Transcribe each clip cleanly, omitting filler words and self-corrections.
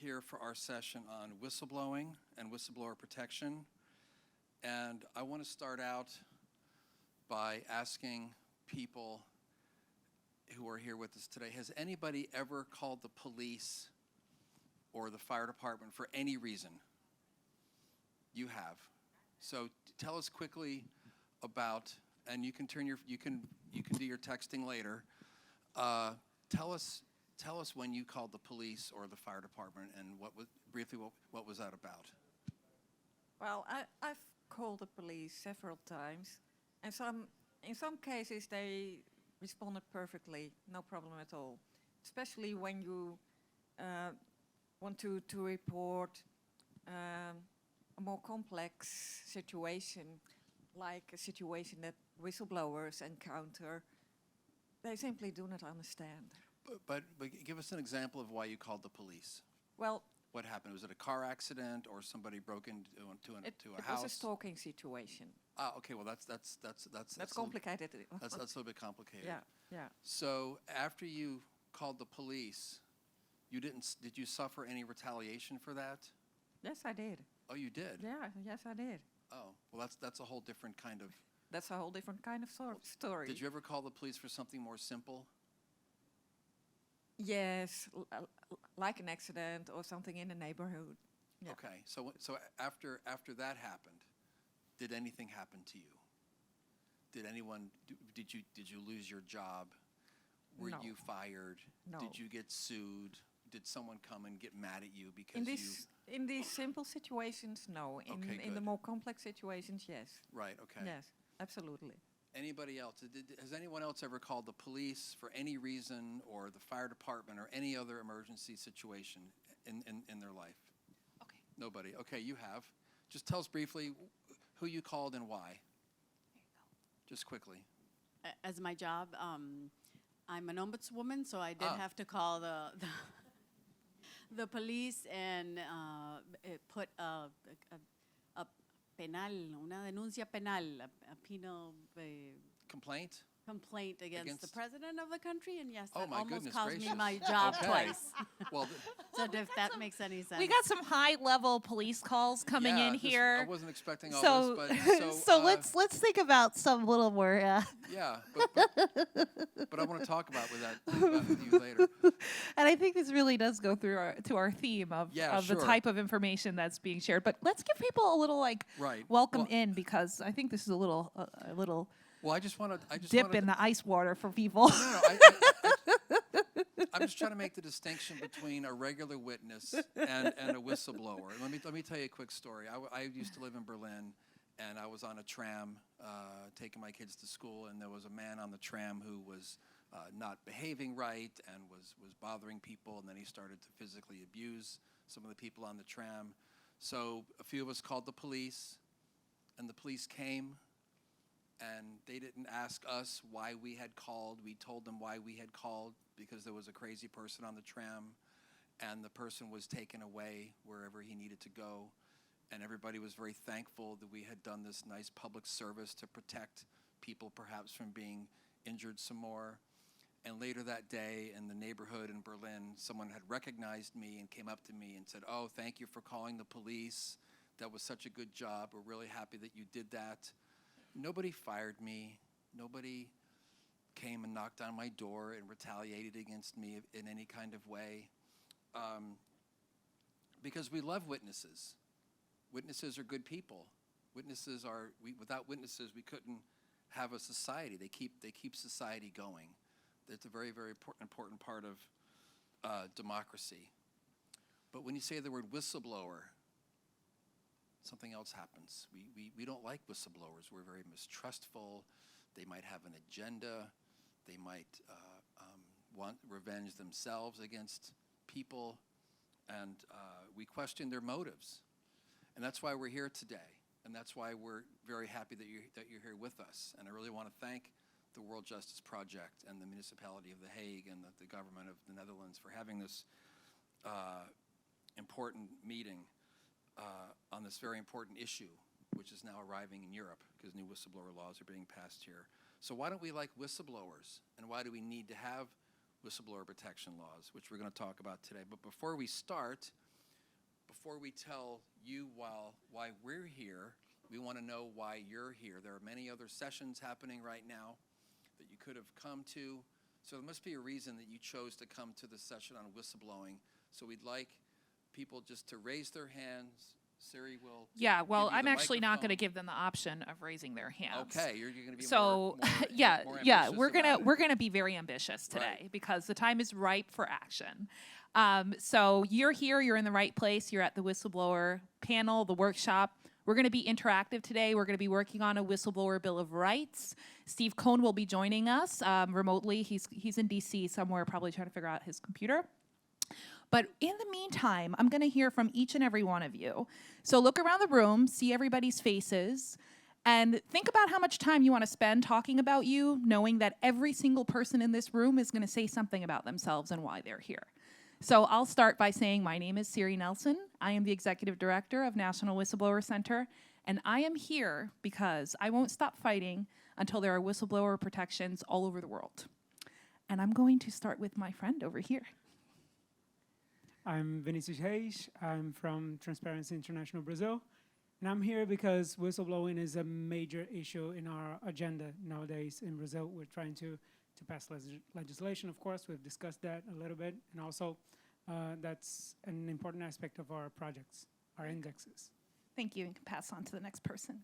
here for our session on whistleblowing and whistleblower protection. And I want to start out by asking people who are here with us today, has anybody ever called the police or the fire department for any reason? You have. So tell us quickly about, and you can turn your, you can do your texting later. Tell us when you called the police or the fire department, and briefly what was that about? Well, I've called the police several times, and in some cases they responded perfectly, no problem at all. Especially when you want to report a more complex situation, like a situation that whistleblowers encounter. They simply do not understand. But give us an example of why you called the police. Well, what happened? Was it a car accident or somebody broke into a house? It was a stalking situation. Ah, okay. Well, that's complicated. That's a little bit complicated. Yeah. So after you called the police, did you suffer any retaliation for that? Yes, I did. Oh, you did? Yeah. Yes, I did. Oh, well, that's a whole different kind of. That's a whole different kind of story. Did you ever call the police for something more simple? Yes, like an accident or something in the neighborhood. Yeah. Okay, so after that happened, did anything happen to you? Did you lose your job? Were No. you fired? No. Did you get sued? Did someone come and get mad at you because in these simple situations, no. In the more complex situations, yes. Right. Okay. Yes, absolutely. Anybody else? Has anyone else ever called the police for any reason, or the fire department, or any other emergency situation in their life? Okay. Nobody. Okay, you have. Just tell us briefly who you called and why. There you go. Just quickly. As my job, I'm an ombudswoman, so I did have to call the police and put a penal, una denuncia penal, a penal Complaint? complaint against the president of the country, and yes, Oh, that my almost goodness cost me gracious. my job Okay. twice. Well, So if that makes any sense. We got some high-level police calls coming in I here. wasn't expecting all So, this, but so let's think about some little more. Yeah, but I want to talk about with you later. And I think this really does go through to our theme of sure. the type of information that's being shared. But let's give people a little Right. welcome Well, in, because I think this is a little Well, I just want to dip in the ice water for people. No, I'm just trying to make the distinction between a regular witness and a whistleblower. Let me tell you a quick story. I used to live in Berlin, and I was on a tram taking my kids to school, and there was a man on the tram who was not behaving right and was bothering people, and then he started to physically abuse some of the people on the tram. So a few of us called the police, and the police came. And they didn't ask us why we had called. We told them why we had called, because there was a crazy person on the tram, and the person was taken away wherever he needed to go. And everybody was very thankful that we had done this nice public service to protect people perhaps from being injured some more. And later that day in the neighborhood in Berlin, someone had recognized me and came up to me and said, "Oh, thank you for calling the police. That was such a good job. We're really happy that you did that." Nobody fired me. Nobody came and knocked on my door and retaliated against me in any kind of way. Because we love witnesses. Witnesses are good people. Without witnesses, we couldn't have a society. They keep society going. It's a very, very important part of democracy. But when you say the word whistleblower, something else happens. We don't like whistleblowers. We're very mistrustful. They might have an agenda. They might want revenge themselves against people, and we question their motives. And that's why we're here today, and that's why we're very happy that you're here with us. And I really want to thank the World Justice Project and the Municipality of The Hague and the government of the Netherlands for having this important meeting on this very important issue, which is now arriving in Europe because new whistleblower laws are being passed here. So why don't we like whistleblowers, and why do we need to have whistleblower protection laws, which we're going to talk about today. But before we start, before we tell you why we're here, we want to know why you're here. There are many other sessions happening right now that you could have come to. So there must be a reason that you chose to come to the session on whistleblowing. So we'd like people just to raise their hands. Siri will. Yeah, well, give you I'm the actually not going to microphone. give them the option of raising their hands. Okay, you're going to be So more yeah, more yeah, ambitious we're about it. gonna be very ambitious today Right. because the time is ripe for action. So you're here, you're in the right place. You're at the whistleblower panel, the workshop. We're going to be interactive today. We're going to be working on a whistleblower bill of rights. Steve Cohen will be joining us remotely. He's in DC somewhere, probably trying to figure out his computer. But in the meantime, I'm going to hear from each and every one of you. So look around the room, see everybody's faces, and think about how much time you want to spend talking about you, knowing that every single person in this room is going to say something about themselves and why they're here. So I'll start by saying my name is Siri Nelson. I am the Executive Director of National Whistleblower Center, and I am here because I won't stop fighting until there are whistleblower protections all over the world. And I'm going to start with my friend over here. I'm Vinicius Reis. I'm from Transparency International Brazil. And I'm here because whistleblowing is a major issue in our agenda nowadays in Brazil. We're trying to pass legislation, of course. We've discussed that a little bit. And also, that's an important aspect of our projects, our indexes. Thank you, and can pass on to the next person.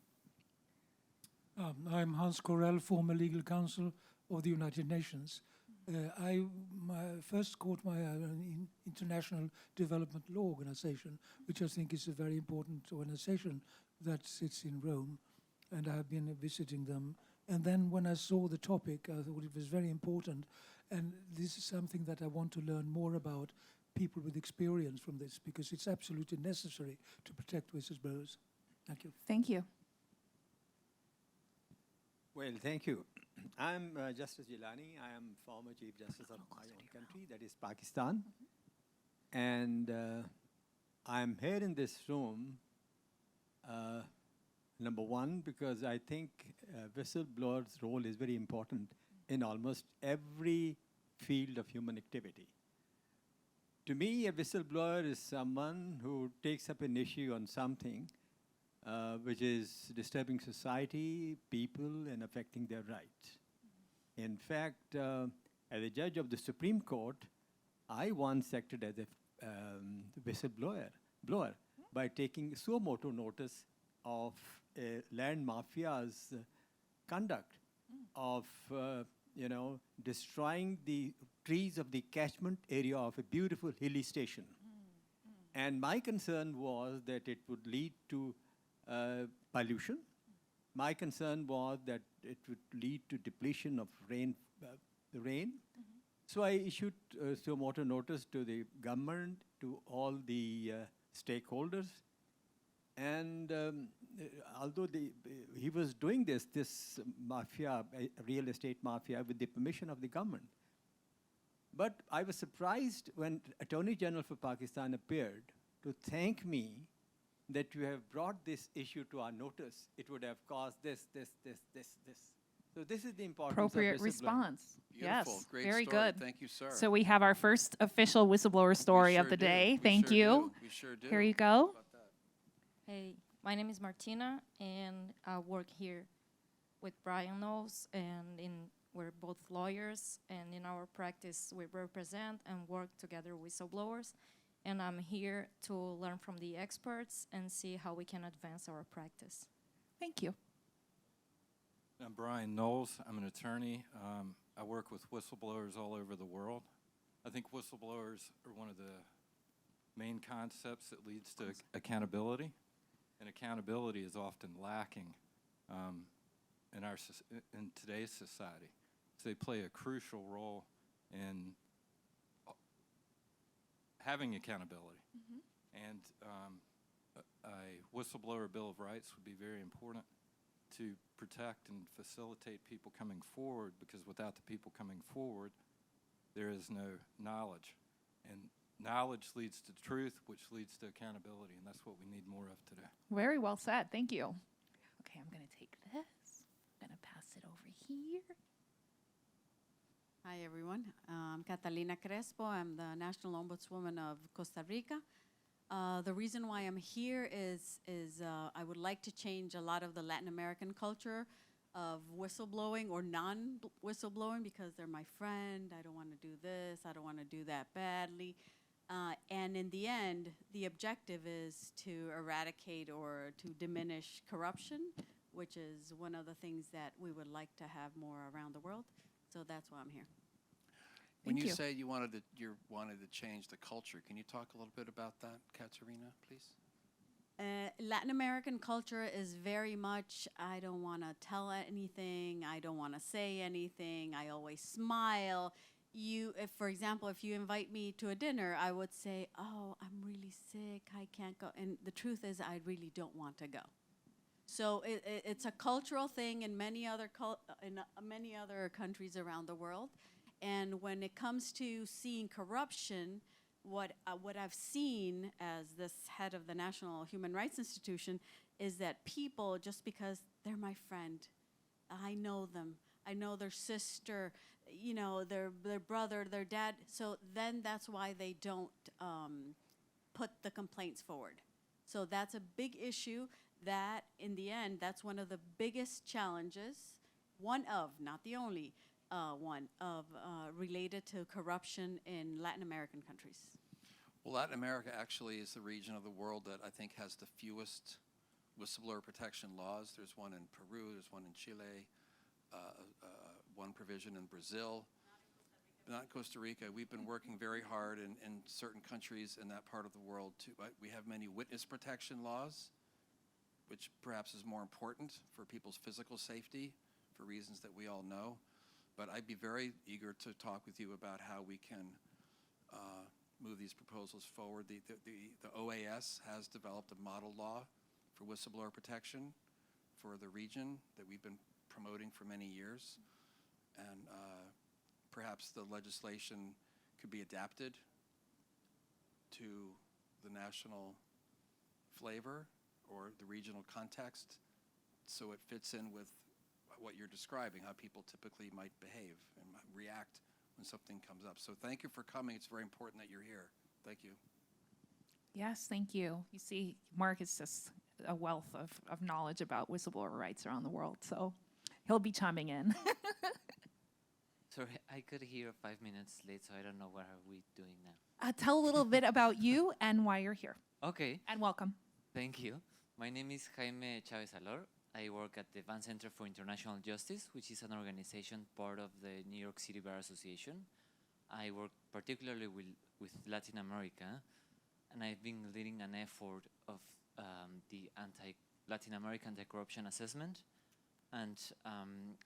I'm Hans Corell, former legal counsel of the United Nations. I first caught my International Development Law Organization, which I think is a very important organization that sits in Rome, and I have been visiting them. And then when I saw the topic, I thought it was very important, and this is something that I want to learn more about, people with experience from this, because it's absolutely necessary to protect whistleblowers. Thank you. Thank you. Well, thank you. I'm Justice Jilani. I am former Chief Justice of my own country, that is Pakistan. And I'm here in this room, number one, because I think whistleblowers' role is very important in almost every field of human activity. To me, a whistleblower is someone who takes up an issue on something which is disturbing society, people, and affecting their rights. In fact, as a judge of the Supreme Court, I once acted as a whistleblower by taking suo motu notice of a land mafia's conduct of, destroying the trees of the catchment area of a beautiful hilly station. And my concern was that it would lead to pollution. My concern was that it would lead to depletion of rain. So I issued suo motu notice to the government, to all the stakeholders. And although he was doing this mafia, real estate mafia, with the permission of the government. But I was surprised when Attorney General for Pakistan appeared to thank me that you have brought this issue to our notice. It would have caused this. So this is the importance Appropriate of response. Beautiful. Yes, Great very story. good. Thank you, sir. So we have our first official whistleblower story of sure the do. day. We Thank sure you. do. We sure do. Here you go. How about that? Hey, my name is Martina, and I work here with Brian Knowles, and we're both lawyers, and in our practice, we represent and work together with whistleblowers, and I'm here to learn from the experts and see how we can advance our practice. Thank you. I'm Brian Knowles. I'm an attorney. I work with whistleblowers all over the world. I think whistleblowers are one of the main concepts that leads to accountability, and accountability is often lacking in today's society. So they play a crucial role in having accountability. And a whistleblower Bill of Rights would be very important to protect and facilitate people coming forward, because without the people coming forward, there is no knowledge. And knowledge leads to truth, which leads to accountability, and that's what we need more of today. Very well said. Thank you. Okay, I'm going to take this. I'm going to pass it over here. Hi, everyone. I'm Catalina Crespo. I'm the National Ombudswoman of Costa Rica. The reason why I'm here is I would like to change a lot of the Latin American culture of whistleblowing or non-whistleblowing because they're my friend. I don't want to do this. I don't want to do that badly. And in the end, the objective is to eradicate or to diminish corruption, which is one of the things that we would like to have more around the world. So that's why I'm here. When Thank you you. say you wanted to change the culture, can you talk a little bit about that, Katerina, please? Latin American culture is very much, I don't want to tell anything, I don't want to say anything, I always smile. If, for example, if you invite me to a dinner, I would say, oh, I'm really sick, I can't go. And the truth is, I really don't want to go. So it's a cultural thing in many other countries around the world. And when it comes to seeing corruption, what I've seen as this head of the National Human Rights Institution is that people, just because they're my friend, I know them, I know their sister, you know, their brother, their dad, so then that's why they don't put the complaints forward. So that's a big issue that, in the end, that's one of the biggest challenges, one of, not the only, related to corruption in Latin American countries. Well, Latin America actually is the region of the world that I think has the fewest whistleblower protection laws. There's one in Peru, there's one in Chile, one provision in Brazil, not Costa Rica. We've been working very hard in certain countries in that part of the world too. We have many witness protection laws, which perhaps is more important for people's physical safety for reasons that we all know. But I'd be very eager to talk with you about how we can move these proposals forward. The OAS has developed a model law for whistleblower protection for the region that we've been promoting for many years. And perhaps the legislation could be adapted to the national flavor or the regional context so it fits in with what you're describing, how people typically might behave and react when something comes up. So thank you for coming. It's very important that you're here. Thank you. Yes, thank you. You see, Mark is just a wealth of knowledge about whistleblower rights around the world, so he'll be chiming in. Sorry, I got here 5 minutes late, so I don't know what are we doing now. Tell a little bit about you and why you're here. Okay, And welcome. thank you. My name is Jaime Chavez Alor. I work at the Van Center for International Justice, which is an organization part of the New York City Bar Association. I work particularly with Latin America, and I've been leading an effort of the Latin American anti-corruption assessment. And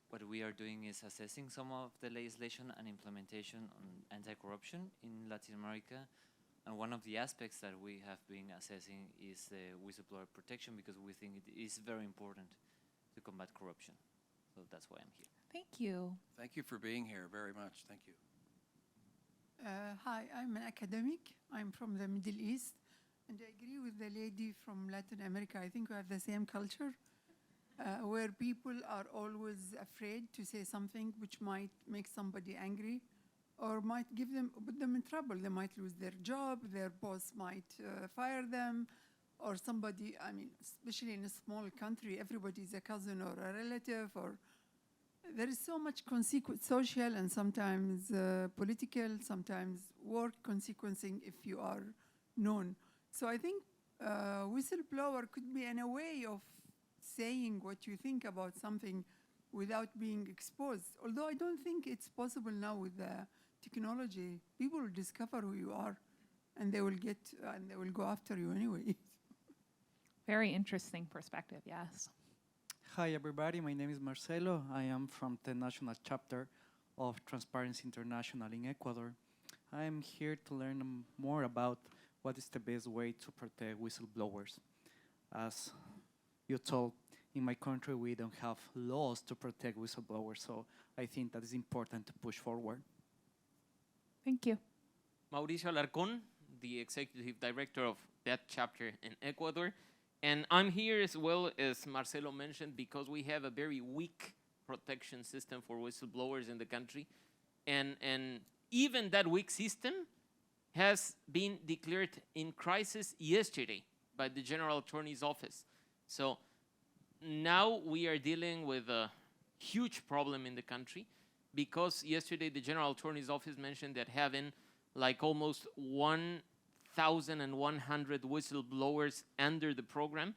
what we are doing is assessing some of the legislation and implementation on anti-corruption in Latin America. And one of the aspects that we have been assessing is the whistleblower protection, because we think it is very important to combat corruption. So that's why I'm here. Thank you. Thank you for being here very much. Thank you. Hi, I'm an academic. I'm from the Middle East. And I agree with the lady from Latin America. I think we have the same culture where people are always afraid to say something which might make somebody angry or might put them in trouble. They might lose their job, their boss might fire them, or somebody, I mean, especially in a small country, everybody is a cousin or a relative, or there is so much social and sometimes political, sometimes work consequencing if you are known. So I think whistleblower could be in a way of saying what you think about something without being exposed. Although I don't think it's possible now with the technology. People will discover who you are, and they will go after you anyway. Very interesting perspective, yes. Hi, everybody. My name is Marcelo. I am from the National Chapter of Transparency International in Ecuador. I am here to learn more about what is the best way to protect whistleblowers. As you told, in my country, we don't have laws to protect whistleblowers, so I think that is important to push forward. Thank you. Mauricio Alarcón, the Executive Director of that chapter in Ecuador. And I'm here as well, as Marcelo mentioned, because we have a very weak protection system for whistleblowers in the country. And even that weak system has been declared in crisis yesterday by the General Attorney's Office. So now we are dealing with a huge problem in the country, because yesterday the General Attorney's Office mentioned that having like almost 1,100 whistleblowers under the program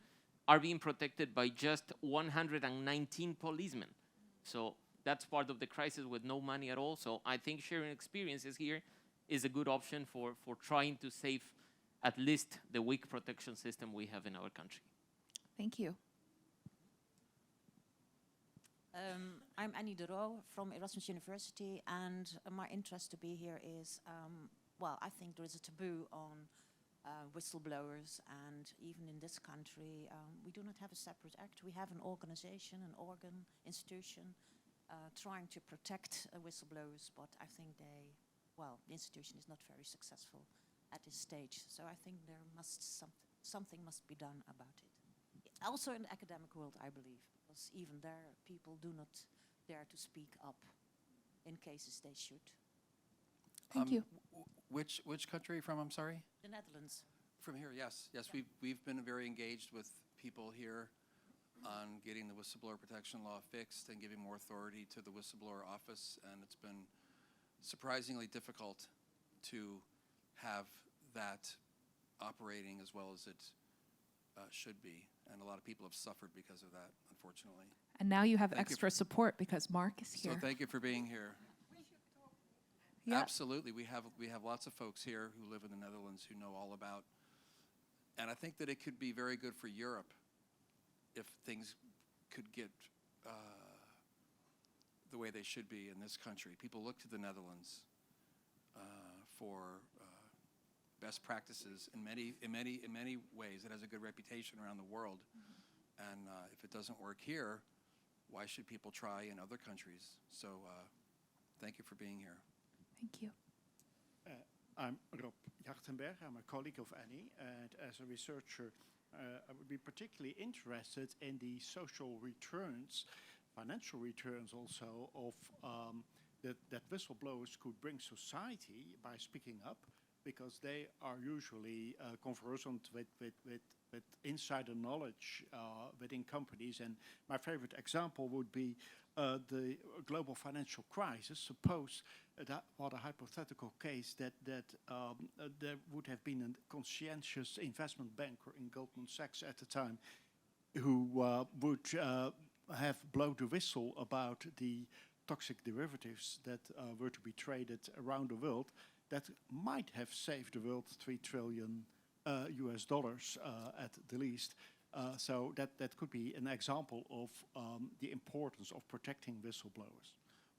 are being protected by just 119 policemen. So that's part of the crisis with no money at all. So I think sharing experiences here is a good option for trying to save at least the weak protection system we have in our country. Thank you. I'm Annie de Roo from Erasmus University, and my interest to be here is, well, I think there is a taboo on whistleblowers, and even in this country, we do not have a separate act. We have an organization, an organ, institution, trying to protect whistleblowers, but I think the institution is not very successful at this stage. So I think there something must be done about it. Also in the academic world, I believe, because even there, people do not dare to speak up in cases they should. Thank you. Which country are you from? I'm sorry. The Netherlands. From here, yes. Yes, Yeah. we've been very engaged with people here on getting the whistleblower protection law fixed and giving more authority to the whistleblower office, and it's been surprisingly difficult to have that operating as well as it should be, and a lot of people have suffered because of that, unfortunately. And now you have Thank you extra support because Mark is here. So thank you for being here. Yeah. Absolutely, we have lots of folks here who live in the Netherlands who know all about, and I think that it could be very good for Europe if things could get the way they should be in this country. People look to the Netherlands for best practices in many ways. It has a good reputation around the world, and if it doesn't work here, why should people try in other countries? So thank you for being here. Thank you. I'm Rob Jachtenberg. I'm a colleague of Annie, and as a researcher, I would be particularly interested in the social returns, financial returns also, of that whistleblowers could bring society by speaking up, because they are usually conversant with insider knowledge within companies. And my favorite example would be the global financial crisis. Suppose that, what a hypothetical case, that there would have been a conscientious investment banker in Goldman Sachs at the time who would have blown the whistle about the toxic derivatives that were to be traded around the world, that might have saved the world $3 trillion US dollars at the least. So that could be an example of the importance of protecting whistleblowers.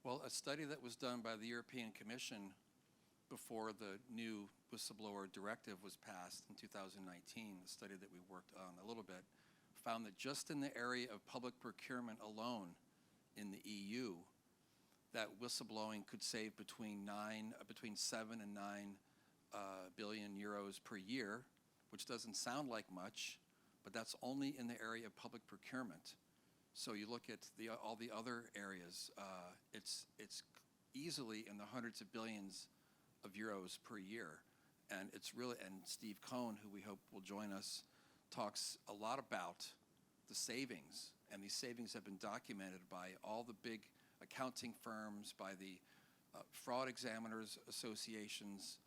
Well, a study that was done by the European Commission before the new whistleblower directive was passed in 2019, a study that we worked on a little bit, found that just in the area of public procurement alone in the EU, that whistleblowing could save between 7 and 9 billion euros per year, which doesn't sound like much, but that's only in the area of public procurement. So you look at all the other areas, it's easily in the hundreds of billions of euros per year. And it's really, and Steve Cohen, who we hope will join us, talks a lot about the savings. And these savings have been documented by all the big accounting firms, by the fraud examiners associations.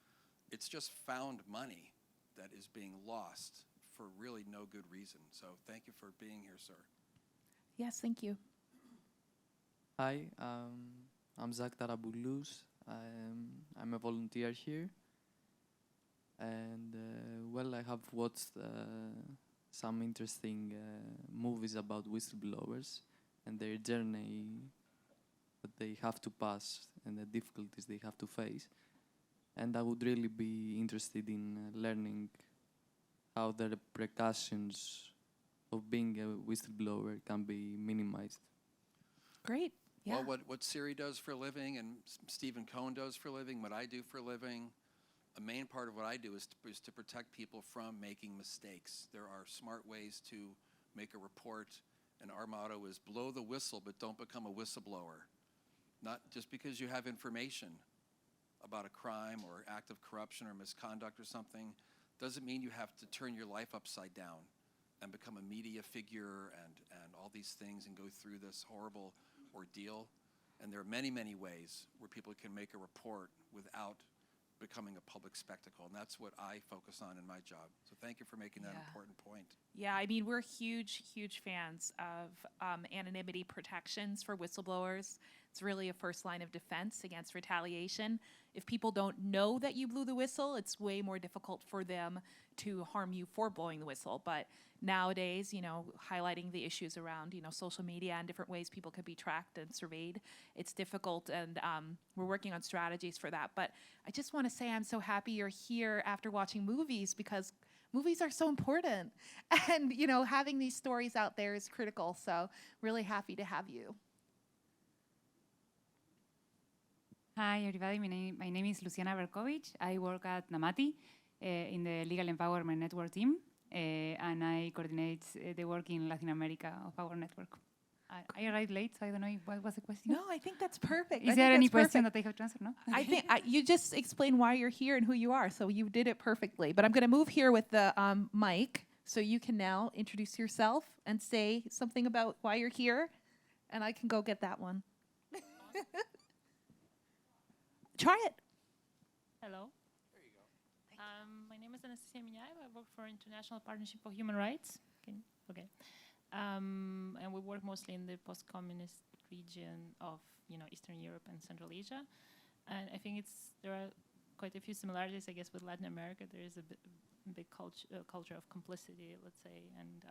It's just found money that is being lost for really no good reason. So thank you for being here, sir. Yes, thank you. Hi, I'm Zach Taraboulos. I'm a volunteer here. And, well, I have watched some interesting movies about whistleblowers and their journey that they have to pass and the difficulties they have to face. And I would really be interested in learning how the repercussions of being a whistleblower can be minimized. Great. Yeah. Well, what Siri does for a living and Stephen Cohen does for a living, what I do for a living, a main part of what I do is to protect people from making mistakes. There are smart ways to make a report, and our motto is blow the whistle, but don't become a whistleblower. Not just because you have information about a crime or act of corruption or misconduct or something doesn't mean you have to turn your life upside down and become a media figure and all these things and go through this horrible ordeal. And there are many, many ways where people can make a report without becoming a public spectacle. And that's what I focus on in my job. So thank you for making that important point. Yeah, I mean, we're huge, huge fans of anonymity protections for whistleblowers. It's really a first line of defense against retaliation. If people don't know that you blew the whistle, it's way more difficult for them to harm you for blowing the whistle. But nowadays, you know, highlighting the issues around, you know, social media and different ways people could be tracked and surveyed, it's difficult, and we're working on strategies for that. But I just want to say I'm so happy you're here after watching movies, because movies are so important. And, you know, having these stories out there is critical. So really happy to have you. Hi, everybody. My name is Luciana Berkovich. I work at Anonymity in the Legal Empowerment Network team, and I coordinate the work in Latin America of our network. I arrived late, so I don't know what was the question. No, I think that's perfect. Is there any question that I have to answer? No? I think you just explained why you're here and who you are, so you did it perfectly. But I'm going to move here with the mic, so you can now introduce yourself and say something about why you're here, and I can go get that one. Try it. Hello. There you go. My name is Anastasia Minyaev. I work for International Partnership for Human Rights. Okay. And we work mostly in the post-communist region of, you know, Eastern Europe and Central Asia. And I think there are quite a few similarities, I guess, with Latin America. There is a big culture of complicity, let's say. And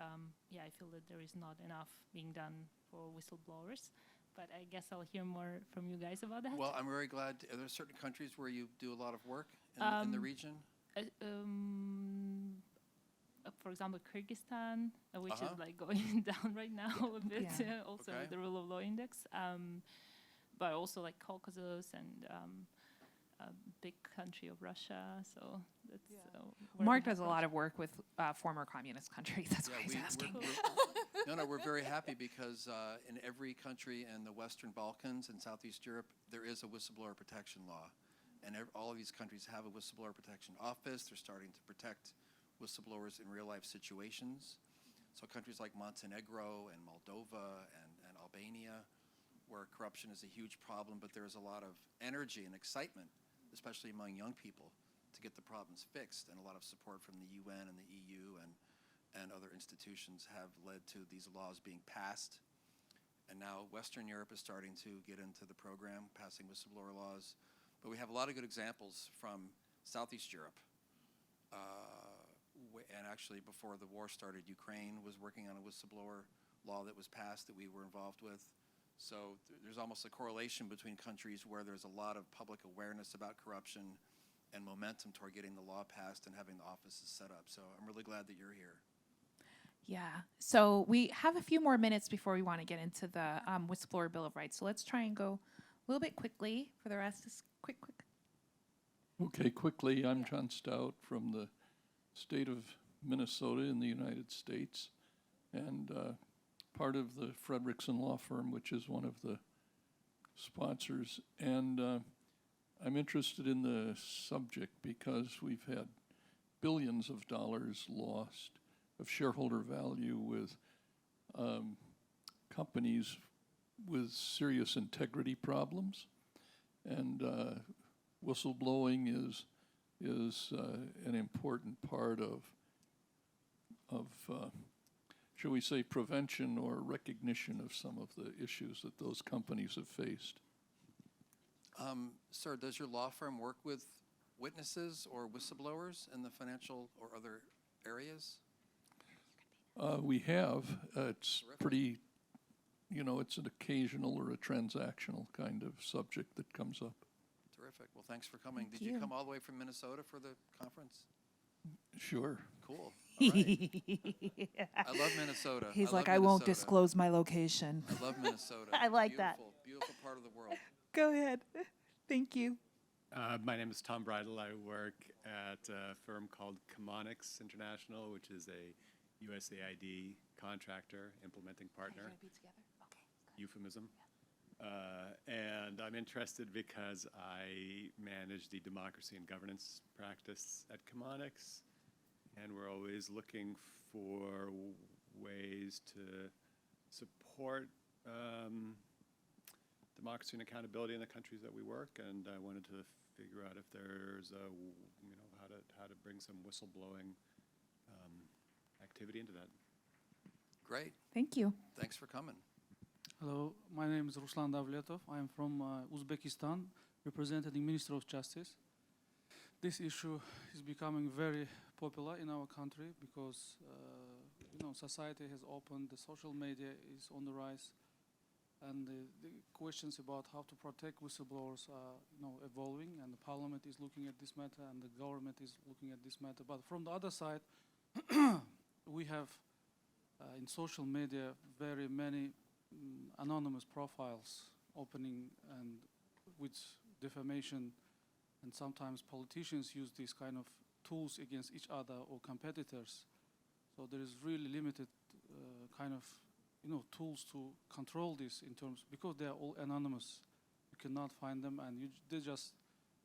yeah, I feel that there is not enough being done for whistleblowers. But I guess I'll hear more from you guys about that. Well, I'm very glad. Are there certain countries where you do a lot of work in the region? For example, Kyrgyzstan, which is like going down right now a bit, also with the rule of law index. But also like Caucasus and a big country of Russia. So that's Mark does a lot of work with former communist countries. That's why he's asking. We're very happy because in every country in the Western Balkans and Southeast Europe, there is a whistleblower protection law. And all of these countries have a whistleblower protection office. They're starting to protect whistleblowers in real-life situations. So countries like Montenegro and Moldova and Albania, where corruption is a huge problem, but there is a lot of energy and excitement, especially among young people, to get the problems fixed. And a lot of support from the UN and the EU and other institutions have led to these laws being passed. And now Western Europe is starting to get into the program, passing whistleblower laws. But we have a lot of good examples from Southeast Europe. And actually, before the war started, Ukraine was working on a whistleblower law that was passed that we were involved with. So there's almost a correlation between countries where there's a lot of public awareness about corruption and momentum toward getting the law passed and having the offices set up. So I'm really glad that you're here. Yeah. So we have a few more minutes before we want to get into the Whistleblower Bill of Rights. So let's try and go a little bit quickly for the rest. Just quick. Okay, quickly. I'm John Stout from the state of Minnesota in the United States, and part of the Frederickson Law Firm, which is one of the sponsors. And I'm interested in the subject because we've had billions of dollars lost of shareholder value with companies with serious integrity problems. And whistleblowing is an important part of shall we say, prevention or recognition of some of the issues that those companies have faced. Sir, does your law firm work with witnesses or whistleblowers in the financial or other areas? We have. It's Terrific. pretty, it's an occasional or a transactional kind of subject that comes up. Terrific. Well, thanks for coming. Thank Did you you. come all the way from Minnesota for the conference? Sure. Cool. All right. I love Minnesota. He's I like, love I won't Minnesota. disclose my location. I love Minnesota. I like that. Beautiful part of the world. Go ahead. Thank you. My name is Tom Bridle. I work at a firm called Chemonics International, which is a USAID contractor, implementing partner. Euphemism. And I'm interested because I manage the democracy and governance practice at Chemonics, and we're always looking for ways to support democracy and accountability in the countries that we work. And I wanted to figure out if there's a, how to bring some whistleblowing activity into that. Great. Thank you. Thanks for coming. Hello, my name is Ruslan Davletov. I'm from Uzbekistan, representing the Minister of Justice. This issue is becoming very popular in our country because, society has opened, the social media is on the rise, and the questions about how to protect whistleblowers are, evolving, and the Parliament is looking at this matter, and the government is looking at this matter. But from the other side, we have in social media very many anonymous profiles opening and with defamation, and sometimes politicians use these kind of tools against each other or competitors. So there is really limited kind of tools to control this in terms, because they are all anonymous. You cannot find them, and they just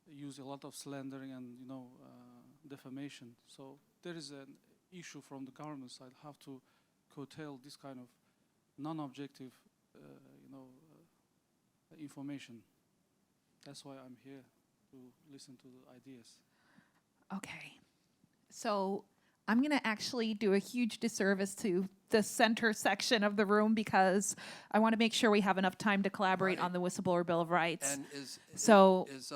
use a lot of slandering and defamation. So there is an issue from the government side how to curtail this kind of non-objective, information. That's why I'm here, to listen to the ideas. Okay. So I'm going to actually do a huge disservice to the center section of the room because I want to make sure we have enough time to collaborate on the Whistleblower Bill of Rights. And is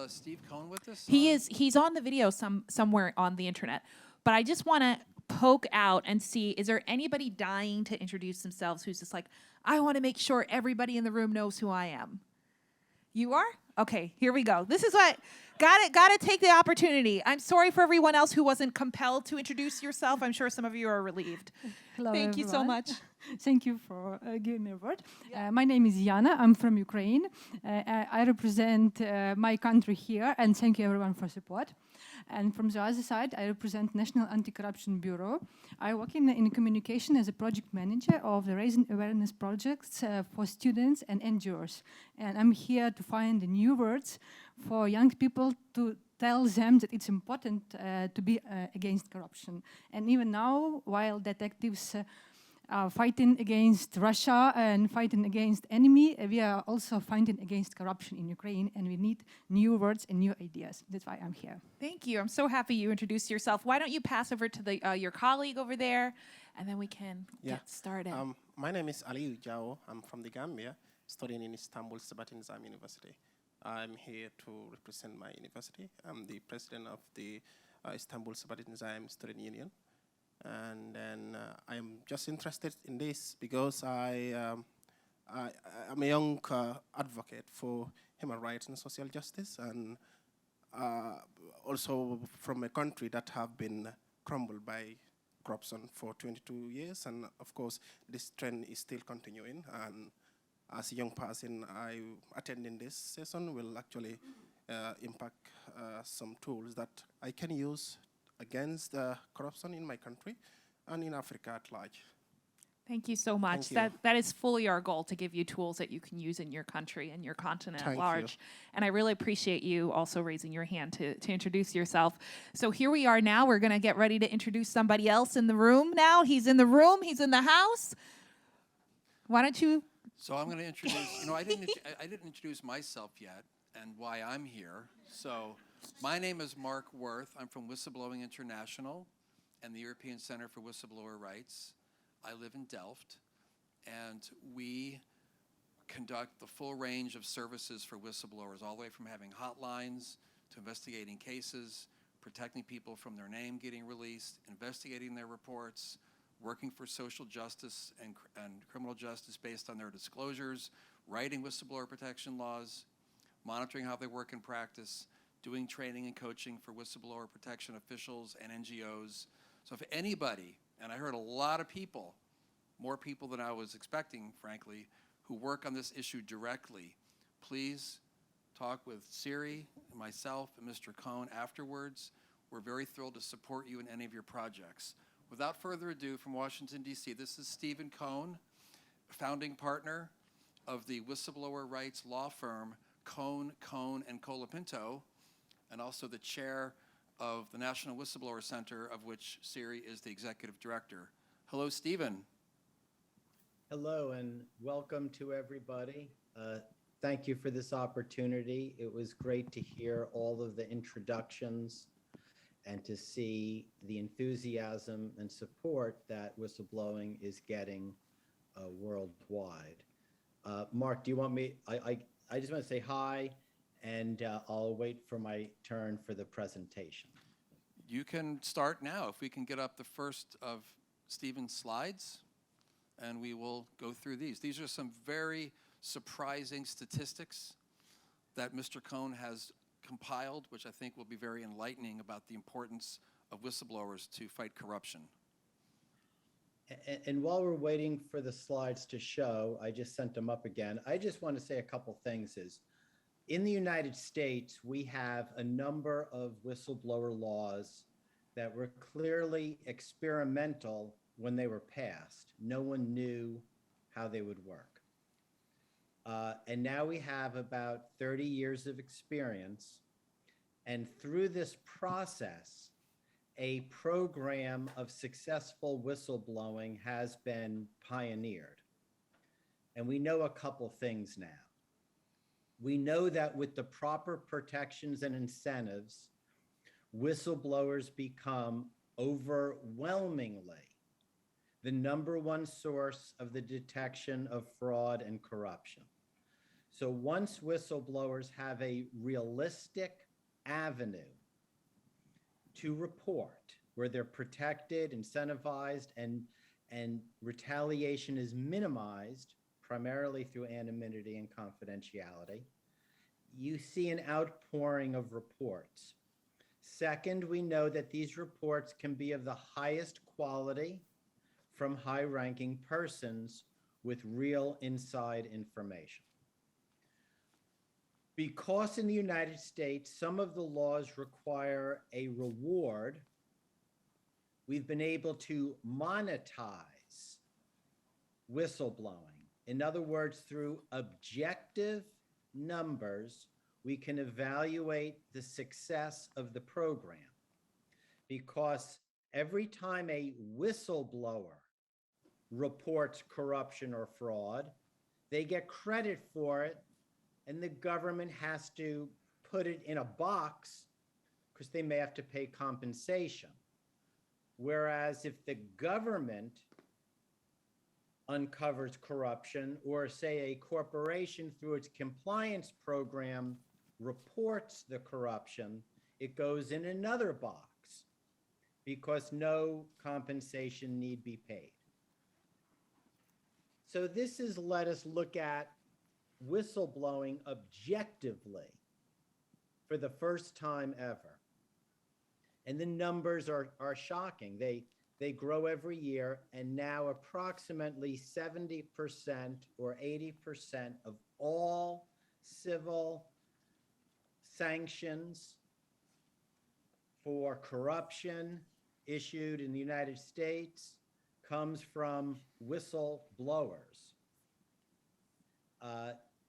Steve Cohen with us? He's on the video somewhere on the internet. But I just want to poke out and see, is there anybody dying to introduce themselves who's just like, I want to make sure everybody in the room knows who I am? You are? Okay, here we go. This is what, gotta take the opportunity. I'm sorry for everyone else who wasn't compelled to introduce yourself. I'm sure some of you are relieved. Hello, Thank you so everyone. much. Thank you for giving me a word. My name is Yana. I'm from Ukraine. I represent my country here, and thank you everyone for support. And from the other side, I represent National Anti-Corruption Bureau. I work in communication as a project manager of the Raising Awareness projects for students and NGOs. And I'm here to find new words for young people to tell them that it's important to be against corruption. And even now, while detectives fighting against Russia and fighting against enemy, we are also fighting against corruption in Ukraine, and we need new words and new ideas. That's why I'm here. Thank you. I'm so happy you introduced yourself. Why don't you pass over to your colleague over there, and then we can get started. My name is Aliou Diao. I'm from the Gambia, studying in Istanbul Sabahat Nizam University. I'm here to represent my university. I'm the president of the Istanbul Sabahat Nizam Student Union. And then I'm just interested in this because I'm a young advocate for human rights and social justice, and also from a country that have been crumbled by corruption for 22 years. And of course, this trend is still continuing. And as a young person, attending this session will actually impact some tools that I can use against corruption in my country and in Africa at large. Thank you so much. That is fully our goal, to give you tools that you can use in your country and your continent at large. And I really appreciate you also raising your hand to introduce yourself. So here we are now. We're going to get ready to introduce somebody else in the room now. He's in the room. He's in the house. Why don't you? So I'm going to introduce, I didn't introduce myself yet and why I'm here. So my name is Mark Worth. I'm from Whistleblowing International and the European Center for Whistleblower Rights. I live in Delft, and we conduct the full range of services for whistleblowers, all the way from having hotlines to investigating cases, protecting people from their name getting released, investigating their reports, working for social justice and criminal justice based on their disclosures, writing whistleblower protection laws, monitoring how they work in practice, doing training and coaching for whistleblower protection officials and NGOs. So if anybody, and I heard a lot of people, more people than I was expecting, frankly, who work on this issue directly, please talk with Siri, myself, and Mr. Cohen afterwards. We're very thrilled to support you in any of your projects. Without further ado, from Washington, D.C., this is Stephen Cohen, founding partner of the whistleblower rights law firm Cohen, and Colapinto, and also the chair of the National Whistleblower Center, of which Siri is the executive director. Hello, Stephen. Hello, and welcome to everybody. Thank you for this opportunity. It was great to hear all of the introductions and to see the enthusiasm and support that whistleblowing is getting worldwide. Mark, do you want me? I just want to say hi, and I'll wait for my turn for the presentation. You can start now. If we can get up the first of Stephen's slides, and we will go through these. These are some very surprising statistics that Mr. Cohen has compiled, which I think will be very enlightening about the importance of whistleblowers to fight corruption. And while we're waiting for the slides to show, I just sent them up again. I just want to say a couple things. In the United States, we have a number of whistleblower laws that were clearly experimental when they were passed. No one knew how they would work. And now we have about 30 years of experience. And through this process, a program of successful whistleblowing has been pioneered. And we know a couple things now. We know that with the proper protections and incentives, whistleblowers become overwhelmingly the #1 source of the detection of fraud and corruption. So once whistleblowers have a realistic avenue to report where they're protected, incentivized, and retaliation is minimized, primarily through anonymity and confidentiality, you see an outpouring of reports. Second, we know that these reports can be of the highest quality from high-ranking persons with real inside information. Because in the United States, some of the laws require a reward, we've been able to monetize whistleblowing. In other words, through objective numbers, we can evaluate the success of the program. Because every time a whistleblower reports corruption or fraud, they get credit for it, and the government has to put it in a box because they may have to pay compensation. Whereas if the government uncovers corruption, or say a corporation through its compliance program reports the corruption, it goes in another box because no compensation need be paid. So this has let us look at whistleblowing objectively for the first time ever. And the numbers are shocking. They grow every year, and now approximately 70% or 80% of all civil sanctions for corruption issued in the United States comes from whistleblowers.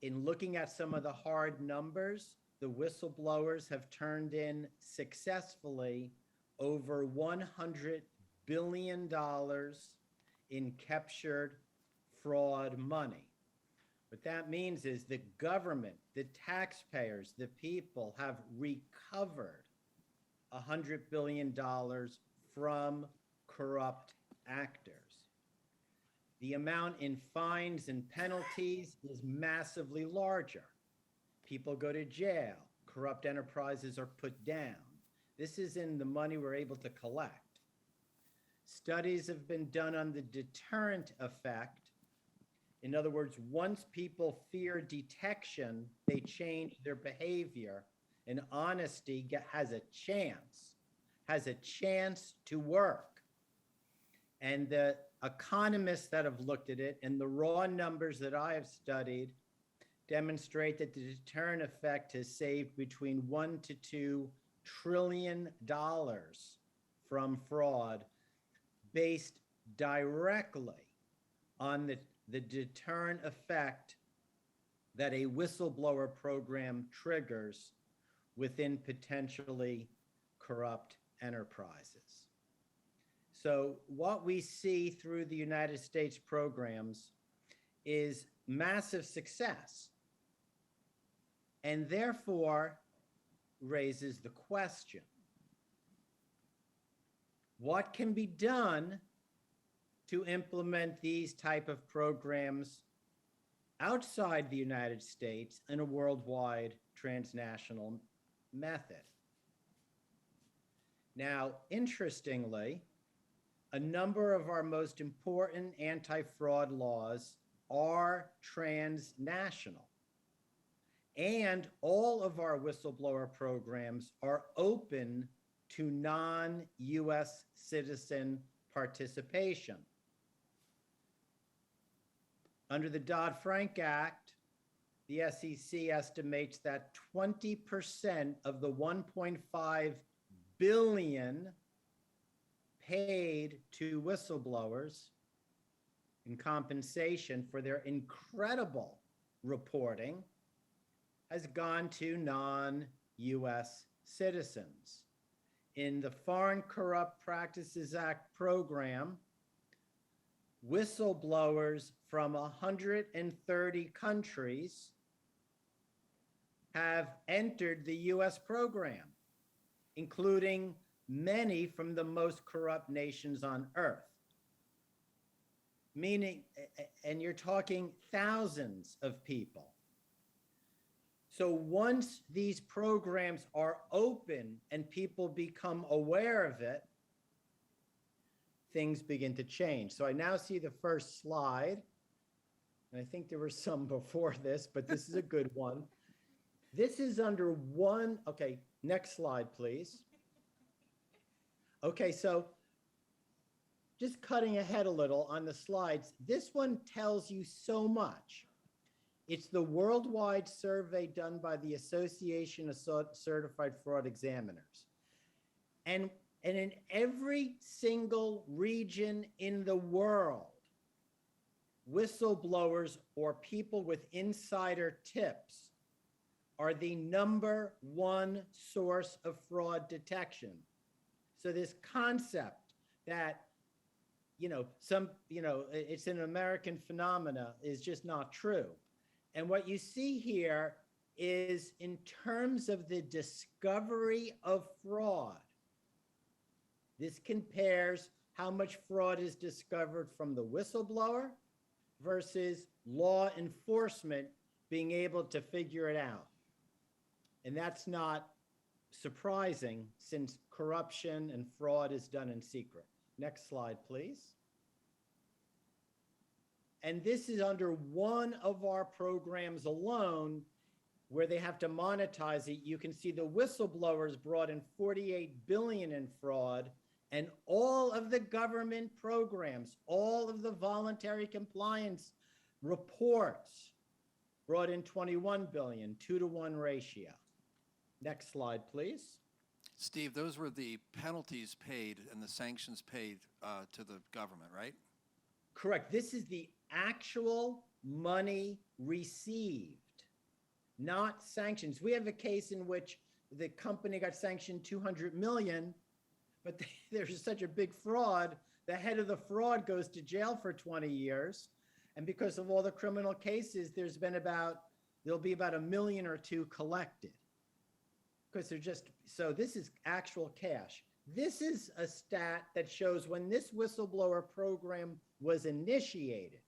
In looking at some of the hard numbers, the whistleblowers have turned in successfully over $100 billion in captured fraud money. What that means is the government, the taxpayers, the people have recovered $100 billion from corrupt actors. The amount in fines and penalties is massively larger. People go to jail. Corrupt enterprises are put down. This is in the money we're able to collect. Studies have been done on the deterrent effect. In other words, once people fear detection, they change their behavior, and honesty has a chance to work. And the economists that have looked at it and the raw numbers that I have studied demonstrate that the deterrent effect has saved between $1 to $2 trillion from fraud based directly on the deterrent effect that a whistleblower program triggers within potentially corrupt enterprises. So what we see through the United States programs is massive success, and therefore raises the question, what can be done to implement these type of programs outside the United States in a worldwide transnational method? Now, interestingly, a number of our most important anti-fraud laws are transnational. And all of our whistleblower programs are open to non-US citizen participation. Under the Dodd-Frank Act, the SEC estimates that 20% of the $1.5 billion paid to whistleblowers in compensation for their incredible reporting has gone to non-US citizens. In the Foreign Corrupt Practices Act program, whistleblowers from 130 countries have entered the US program, including many from the most corrupt nations on earth. Meaning, and you're talking thousands of people. So once these programs are open and people become aware of it, things begin to change. So I now see the first slide, and I think there were some before this, but this is a good one. This is under one, okay, next slide, please. Okay, so just cutting ahead a little on the slides, this one tells you so much. It's the worldwide survey done by the Association of Certified Fraud Examiners. And in every single region in the world, whistleblowers or people with insider tips are the #1 source of fraud detection. So this concept that, it's an American phenomena is just not true. And what you see here is in terms of the discovery of fraud, this compares how much fraud is discovered from the whistleblower versus law enforcement being able to figure it out. And that's not surprising since corruption and fraud is done in secret. Next slide, please. And this is under one of our programs alone where they have to monetize it. You can see the whistleblowers brought in $48 billion in fraud, and all of the government programs, all of the voluntary compliance reports brought in $21 billion, 2-to-1 ratio. Next slide, please. Steve, those were the penalties paid and the sanctions paid to the government, right? Correct. This is the actual money received, not sanctions. We have a case in which the company got sanctioned $200 million, but there's such a big fraud, the head of the fraud goes to jail for 20 years. And because of all the criminal cases, there'll be about $1 million or $2 million collected. Because so this is actual cash. This is a stat that shows when this whistleblower program was initiated.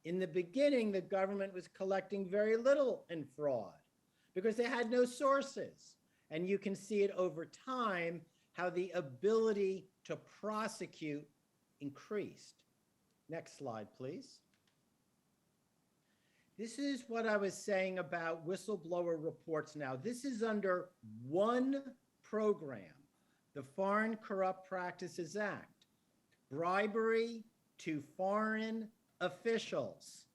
In the beginning, the government was collecting very little in fraud because they had no sources. And you can see it over time, how the ability to prosecute increased. Next slide, please. This is what I was saying about whistleblower reports now. This is under one program, the Foreign Corrupt Practices Act, bribery to foreign officials.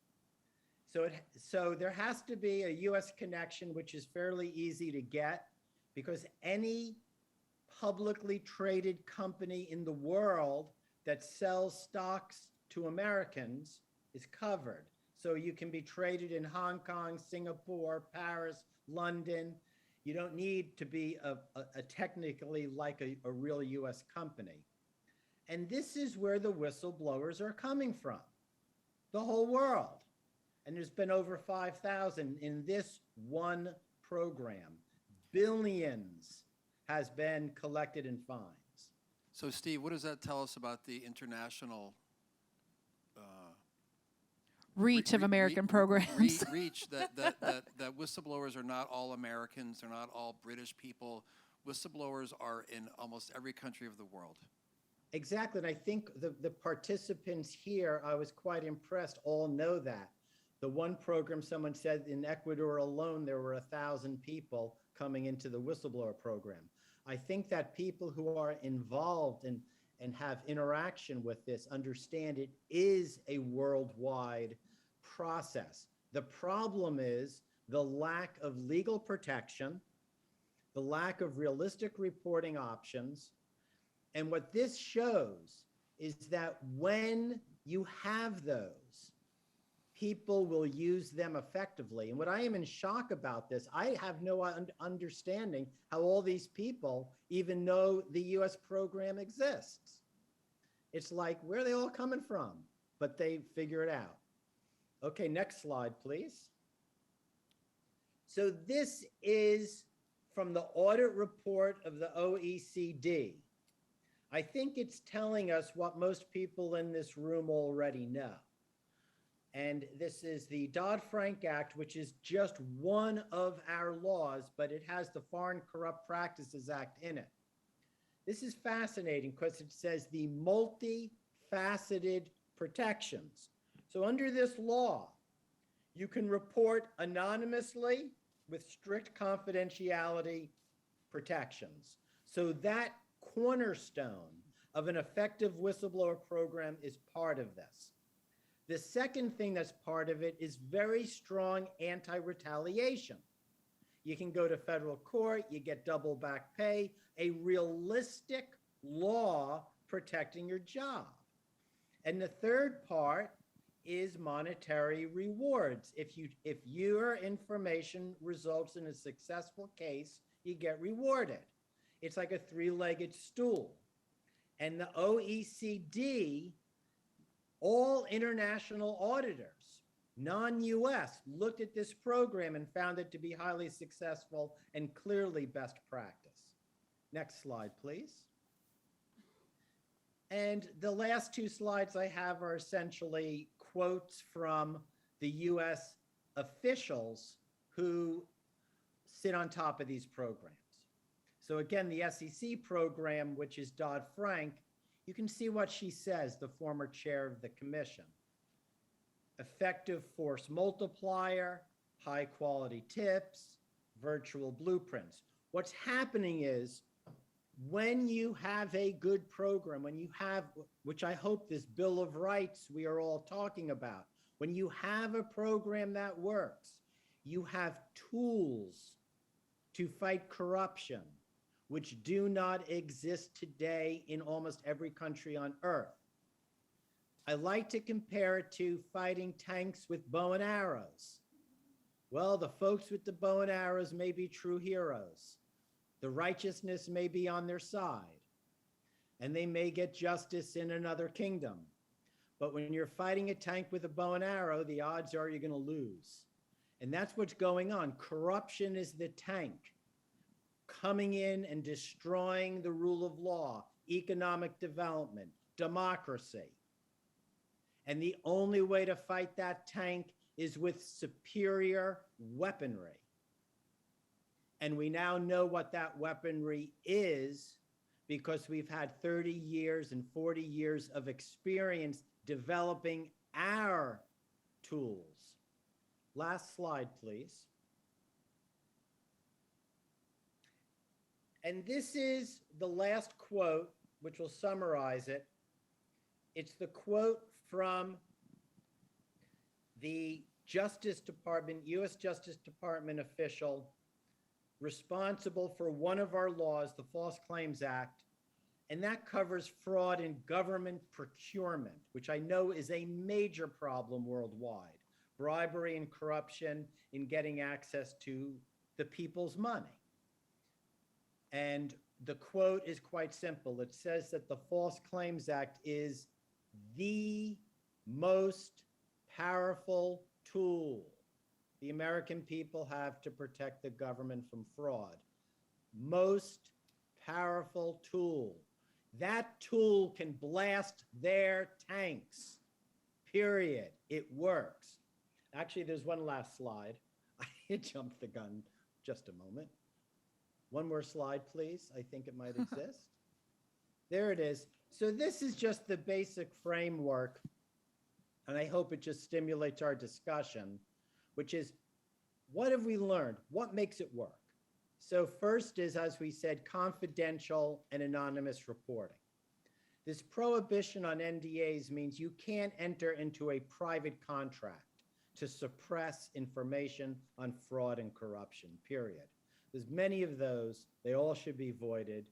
So there has to be a US connection, which is fairly easy to get because any publicly traded company in the world that sells stocks to Americans is covered. So you can be traded in Hong Kong, Singapore, Paris, London. You don't need to be a technically like a real US company. And this is where the whistleblowers are coming from, the whole world. And there's been over 5,000 in this one program. Billions has been collected in fines. So Steve, what does that tell us about the international reach of American programs? reach that whistleblowers are not all Americans, they're not all British people. Whistleblowers are in almost every country of the world. Exactly, and I think the participants here, I was quite impressed, all know that. The one program, someone said in Ecuador alone, there were 1,000 people coming into the whistleblower program. I think that people who are involved and have interaction with this understand it is a worldwide process. The problem is the lack of legal protection, the lack of realistic reporting options. And what this shows is that when you have those, people will use them effectively. And what I am in shock about this, I have no understanding how all these people even know the US program exists. It's like, where are they all coming from? But they figure it out. Okay, next slide, please. So this is from the audit report of the OECD. I think it's telling us what most people in this room already know. And this is the Dodd-Frank Act, which is just one of our laws, but it has the Foreign Corrupt Practices Act in it. This is fascinating because it says the multifaceted protections. So under this law, you can report anonymously with strict confidentiality protections. So that cornerstone of an effective whistleblower program is part of this. The second thing that's part of it is very strong anti-retaliation. You can go to federal court, you get double back pay, a realistic law protecting your job. And the third part is monetary rewards. If your information results in a successful case, you get rewarded. It's like a three-legged stool. And the OECD, all international auditors, non-US, looked at this program and found it to be highly successful and clearly best practice. Next slide, please. And the last two slides I have are essentially quotes from the US officials who sit on top of these programs. So again, the SEC program, which is Dodd-Frank, you can see what she says, the former chair of the commission. Effective force multiplier, high quality tips, virtual blueprints. What's happening is when you have a good program, when you have, which I hope this Bill of Rights we are all talking about, when you have a program that works, you have tools to fight corruption, which do not exist today in almost every country on earth. I like to compare it to fighting tanks with bow and arrows. Well, the folks with the bow and arrows may be true heroes. The righteousness may be on their side, and they may get justice in another kingdom. But when you're fighting a tank with a bow and arrow, the odds are you're going to lose. And that's what's going on. Corruption is the tank coming in and destroying the rule of law, economic development, democracy. And the only way to fight that tank is with superior weaponry. And we now know what that weaponry is because we've had 30 years and 40 years of experience developing our tools. Last slide, please. And this is the last quote, which will summarize it. It's the quote from the Justice Department, US Justice Department official responsible for one of our laws, the False Claims Act, and that covers fraud in government procurement, which I know is a major problem worldwide. bribery and corruption in getting access to the people's money. And the quote is quite simple. It says that the False Claims Act is the most powerful tool the American people have to protect the government from fraud. Most powerful tool. That tool can blast their tanks, period. It works. Actually, there's one last slide. I jumped the gun just a moment. One more slide, please. I think it might exist. There it is. So this is just the basic framework, and I hope it just stimulates our discussion, which is, what have we learned? What makes it work? So first is, as we said, confidential and anonymous reporting. This prohibition on NDAs means you can't enter into a private contract to suppress information on fraud and corruption, period. There's many of those. They all should be voided.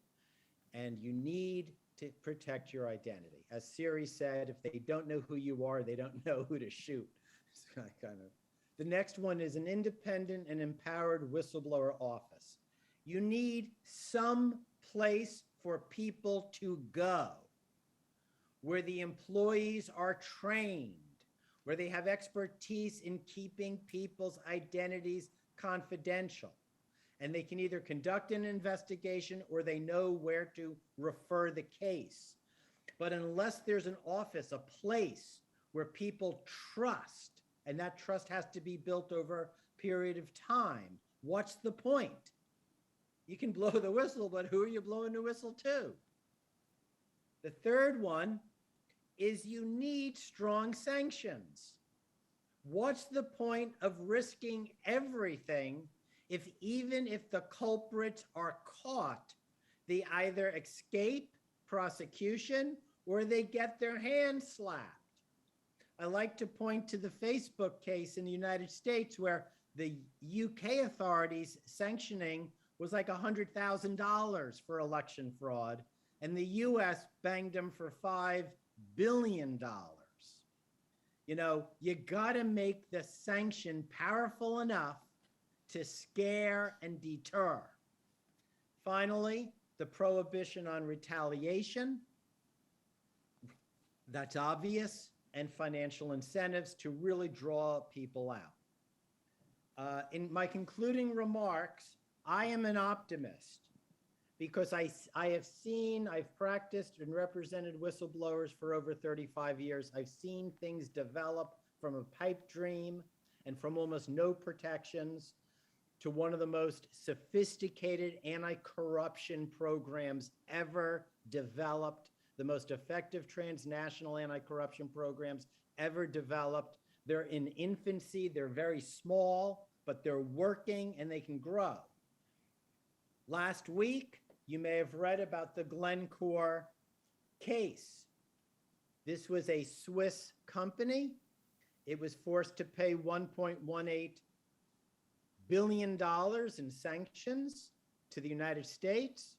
And you need to protect your identity. As Siri said, if they don't know who you are, they don't know who to shoot. The next one is an independent and empowered whistleblower office. You need some place for people to go where the employees are trained, where they have expertise in keeping people's identities confidential. And they can either conduct an investigation or they know where to refer the case. But unless there's an office, a place where people trust, and that trust has to be built over a period of time, what's the point? You can blow the whistle, but who are you blowing the whistle to? The third one is you need strong sanctions. What's the point of risking everything if even if the culprits are caught, they either escape prosecution or they get their hands slapped? I like to point to the Facebook case in the United States where the UK authorities sanctioning was like $100,000 for election fraud, and the US banged them for $5 billion. You know, you gotta make the sanction powerful enough to scare and deter. Finally, the prohibition on retaliation. That's obvious, and financial incentives to really draw people out. In my concluding remarks, I am an optimist because I have seen, I've practiced and represented whistleblowers for over 35 years. I've seen things develop from a pipe dream and from almost no protections to one of the most sophisticated anti-corruption programs ever developed, the most effective transnational anti-corruption programs ever developed. They're in infancy, they're very small, but they're working and they can grow. Last week, you may have read about the Glencore case. This was a Swiss company. It was forced to pay $1.18 billion in sanctions to the United States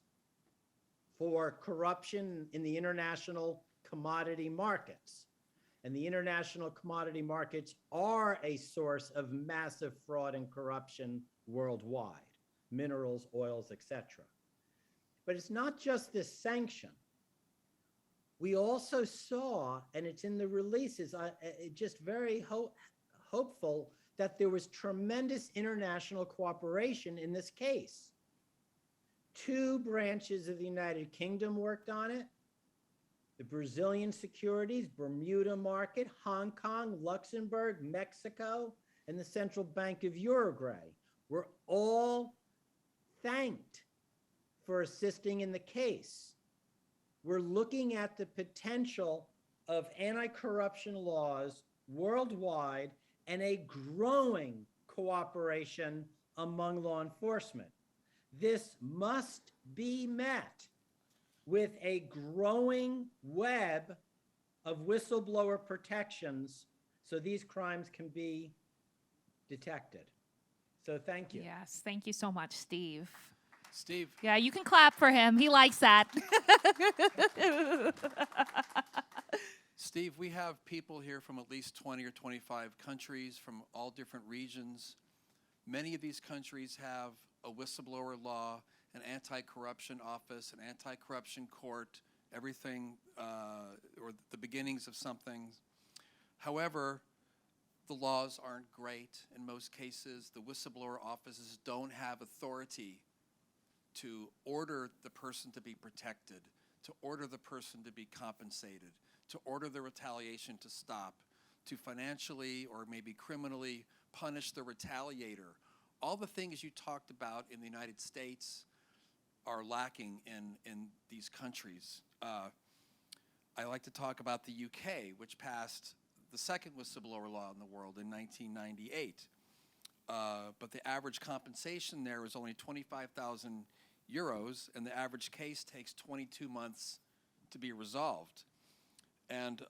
for corruption in the international commodity markets. And the international commodity markets are a source of massive fraud and corruption worldwide, minerals, oils, etc. But it's not just this sanction. We also saw, and it's in the releases, just very hopeful that there was tremendous international cooperation in this case. 2 branches of the United Kingdom worked on it. The Brazilian securities, Bermuda market, Hong Kong, Luxembourg, Mexico, and the Central Bank of Uruguay were all thanked for assisting in the case. We're looking at the potential of anti-corruption laws worldwide and a growing cooperation among law enforcement. This must be met with a growing web of whistleblower protections so these crimes can be detected. So thank you. Yes, thank you so much, Steve. Steve. Yeah, you can clap for him. He likes that. Steve, we have people here from at least 20 or 25 countries from all different regions. Many of these countries have a whistleblower law, an anti-corruption office, an anti-corruption court, everything, or the beginnings of something. However, the laws aren't great. In most cases, the whistleblower offices don't have authority to order the person to be protected, to order the person to be compensated, to order the retaliation to stop, to financially or maybe criminally punish the retaliator. All the things you talked about in the United States are lacking in these countries. I like to talk about the UK, which passed the second whistleblower law in the world in 1998. But the average compensation there is only 25,000 euros, and the average case takes 22 months to be resolved. And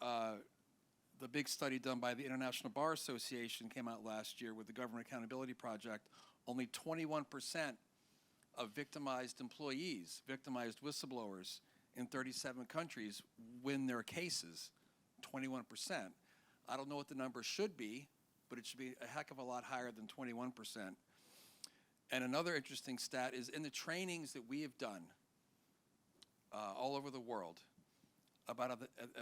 the big study done by the International Bar Association came out last year with the Government Accountability Project. Only 21% of victimized employees, victimized whistleblowers in 37 countries win their cases, 21%. I don't know what the number should be, but it should be a heck of a lot higher than 21%. And another interesting stat is in the trainings that we have done all over the world, about of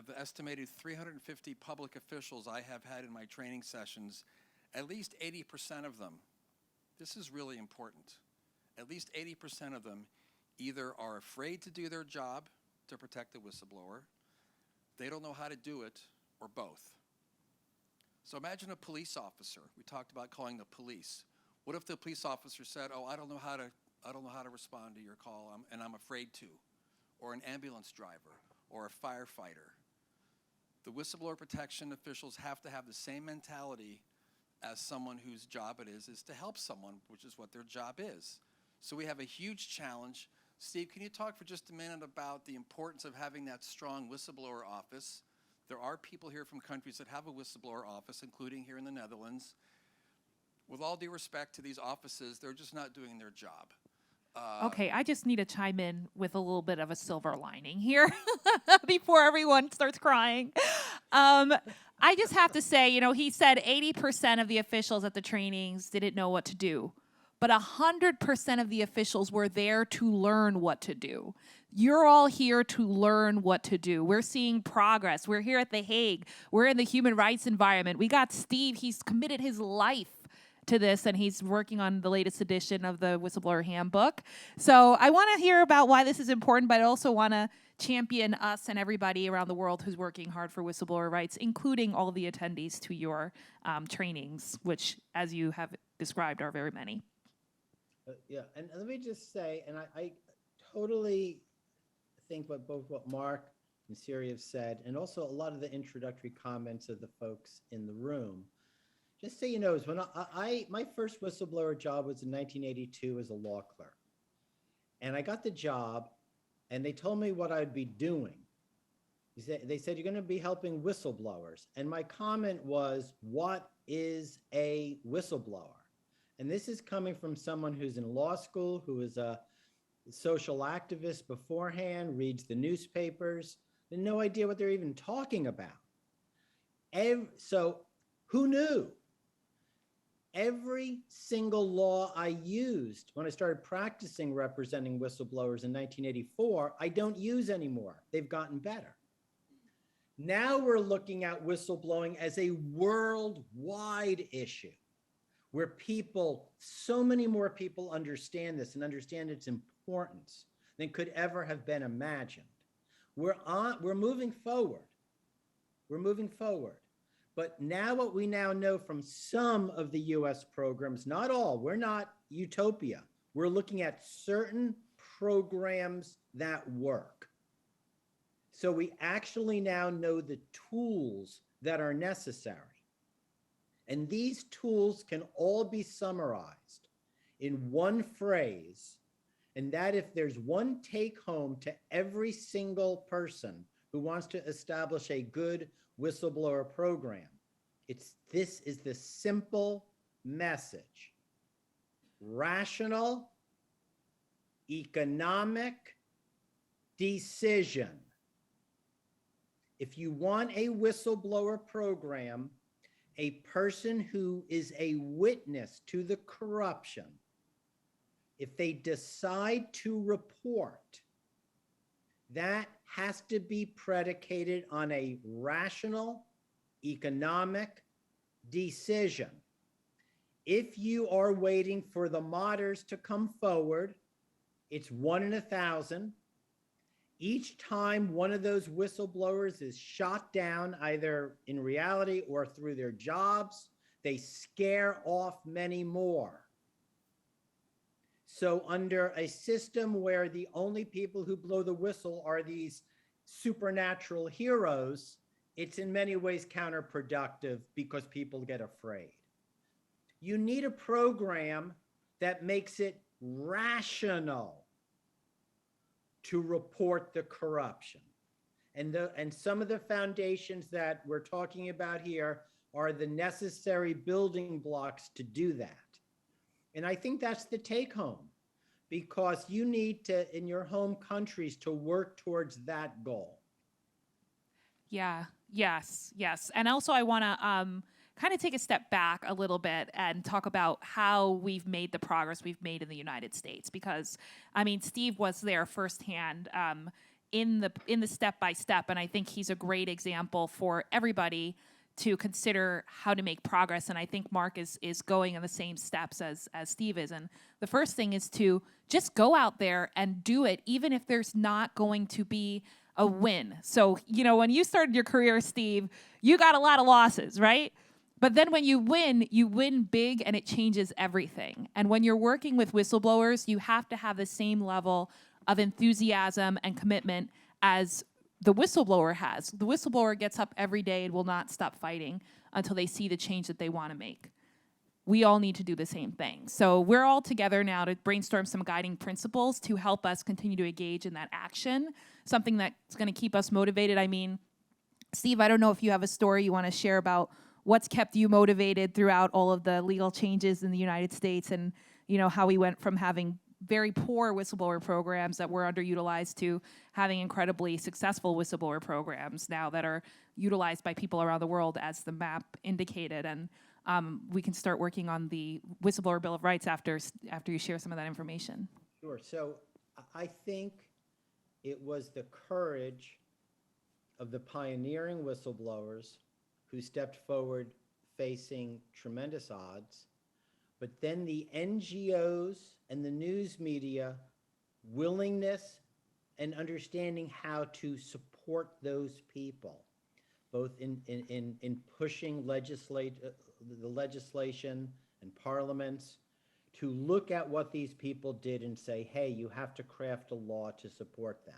the estimated 350 public officials I have had in my training sessions, at least 80% of them, this is really important, at least 80% of them either are afraid to do their job to protect the whistleblower, they don't know how to do it, or both. So imagine a police officer. We talked about calling the police. What if the police officer said, "Oh, I don't know how to respond to your call, and I'm afraid to," or an ambulance driver, or a firefighter? The whistleblower protection officials have to have the same mentality as someone whose job it is to help someone, which is what their job is. So we have a huge challenge. Steve, can you talk for just a minute about the importance of having that strong whistleblower office? There are people here from countries that have a whistleblower office, including here in the Netherlands. With all due respect to these offices, they're just not doing their job. Okay, I just need to chime in with a little bit of a silver lining here before everyone starts crying. I just have to say, you know, he said 80% of the officials at the trainings didn't know what to do, but 100% of the officials were there to learn what to do. You're all here to learn what to do. We're seeing progress. We're here at The Hague. We're in the human rights environment. We got Steve. He's committed his life to this, and he's working on the latest edition of the Whistleblower Handbook. So I want to hear about why this is important, but I also want to champion us and everybody around the world who's working hard for whistleblower rights, including all the attendees to your trainings, which, as you have described, are very many. Yeah, and let me just say, and I totally think what Mark and Siri have said, and also a lot of the introductory comments of the folks in the room. Just so you know, is when my first whistleblower job was in 1982 as a law clerk. And I got the job, and they told me what I'd be doing. They said, "You're going to be helping whistleblowers." And my comment was, "What is a whistleblower?" And this is coming from someone who's in law school, who is a social activist beforehand, reads the newspapers, and no idea what they're even talking about. So who knew? Every single law I used when I started practicing representing whistleblowers in 1984, I don't use anymore. They've gotten better. Now we're looking at whistleblowing as a worldwide issue where so many more people understand this and understand its importance than could ever have been imagined. We're moving forward. We're moving forward. But now what we now know from some of the US programs, not all, we're not utopia. We're looking at certain programs that work. So we actually now know the tools that are necessary. And these tools can all be summarized in one phrase, and that if there's one take home to every single person who wants to establish a good whistleblower program, this is the simple message: rational, economic decision. If you want a whistleblower program, a person who is a witness to the corruption, if they decide to report, that has to be predicated on a rational economic decision. If you are waiting for the martyrs to come forward, it's 1 in 1,000. Each time one of those whistleblowers is shot down, either in reality or through their jobs, they scare off many more. So under a system where the only people who blow the whistle are these supernatural heroes, it's in many ways counterproductive because people get afraid. You need a program that makes it rational to report the corruption. And some of the foundations that we're talking about here are the necessary building blocks to do that. And I think that's the take home, because you need to, in your home countries, to work towards that goal. Yeah, yes. And also I want to kind of take a step back a little bit and talk about how we've made the progress we've made in the United States, because I mean, Steve was there firsthand in the step-by-step, and I think he's a great example for everybody to consider how to make progress. And I think Mark is going in the same steps as Steve is. And the first thing is to just go out there and do it, even if there's not going to be a win. So, you know, when you started your career, Steve, you got a lot of losses, right? But then when you win big, and it changes everything. And when you're working with whistleblowers, you have to have the same level of enthusiasm and commitment as the whistleblower has. The whistleblower gets up every day and will not stop fighting until they see the change that they want to make. We all need to do the same thing. So we're all together now to brainstorm some guiding principles to help us continue to engage in that action, something that's going to keep us motivated. I mean, Steve, I don't know if you have a story you want to share about what's kept you motivated throughout all of the legal changes in the United States, and you know how we went from having very poor whistleblower programs that were underutilized to having incredibly successful whistleblower programs now that are utilized by people around the world, as the map indicated. And we can start working on the Whistleblower Bill of Rights after you share some of that information. Sure. So I think it was the courage of the pioneering whistleblowers who stepped forward facing tremendous odds, but then the NGOs and the news media willingness and understanding how to support those people, both in pushing the legislation and parliaments to look at what these people did and say, hey, you have to craft a law to support them,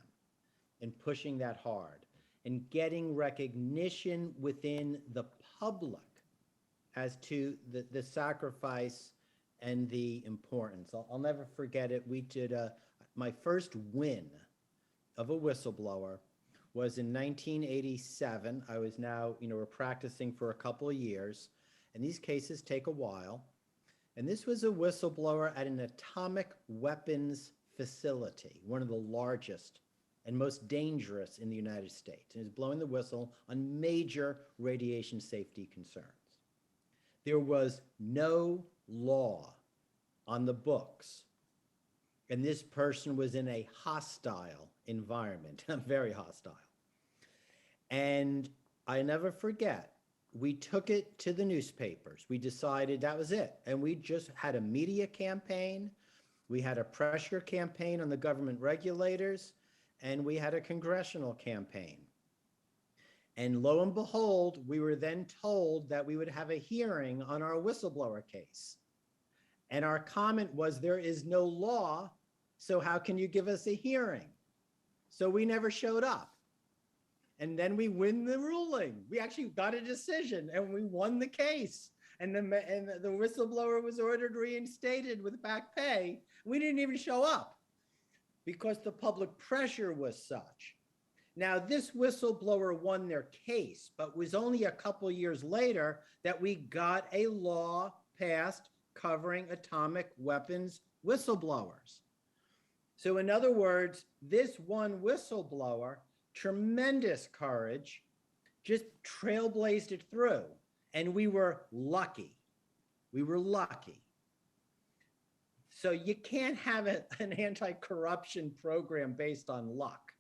and pushing that hard and getting recognition within the public as to the sacrifice and the importance. I'll never forget it. We did my first win of a whistleblower was in 1987. I was now, we're practicing for a couple of years, and these cases take a while. And this was a whistleblower at an atomic weapons facility, one of the largest and most dangerous in the United States. And he was blowing the whistle on major radiation safety concerns. There was no law on the books, and this person was in a hostile environment, very hostile. And I never forget, we took it to the newspapers. We decided that was it. And we just had a media campaign. We had a pressure campaign on the government regulators, and we had a congressional campaign. And lo and behold, we were then told that we would have a hearing on our whistleblower case. And our comment was, there is no law, so how can you give us a hearing? So we never showed up. And then we win the ruling. We actually got a decision and we won the case. And the whistleblower was ordered reinstated with back pay. We didn't even show up because the public pressure was such. Now, this whistleblower won their case, but it was only a couple years later that we got a law passed covering atomic weapons whistleblowers. So in other words, this one whistleblower, tremendous courage, just trailblazed it through. And we were lucky. We were lucky. So you can't have an anti-corruption program based on luck.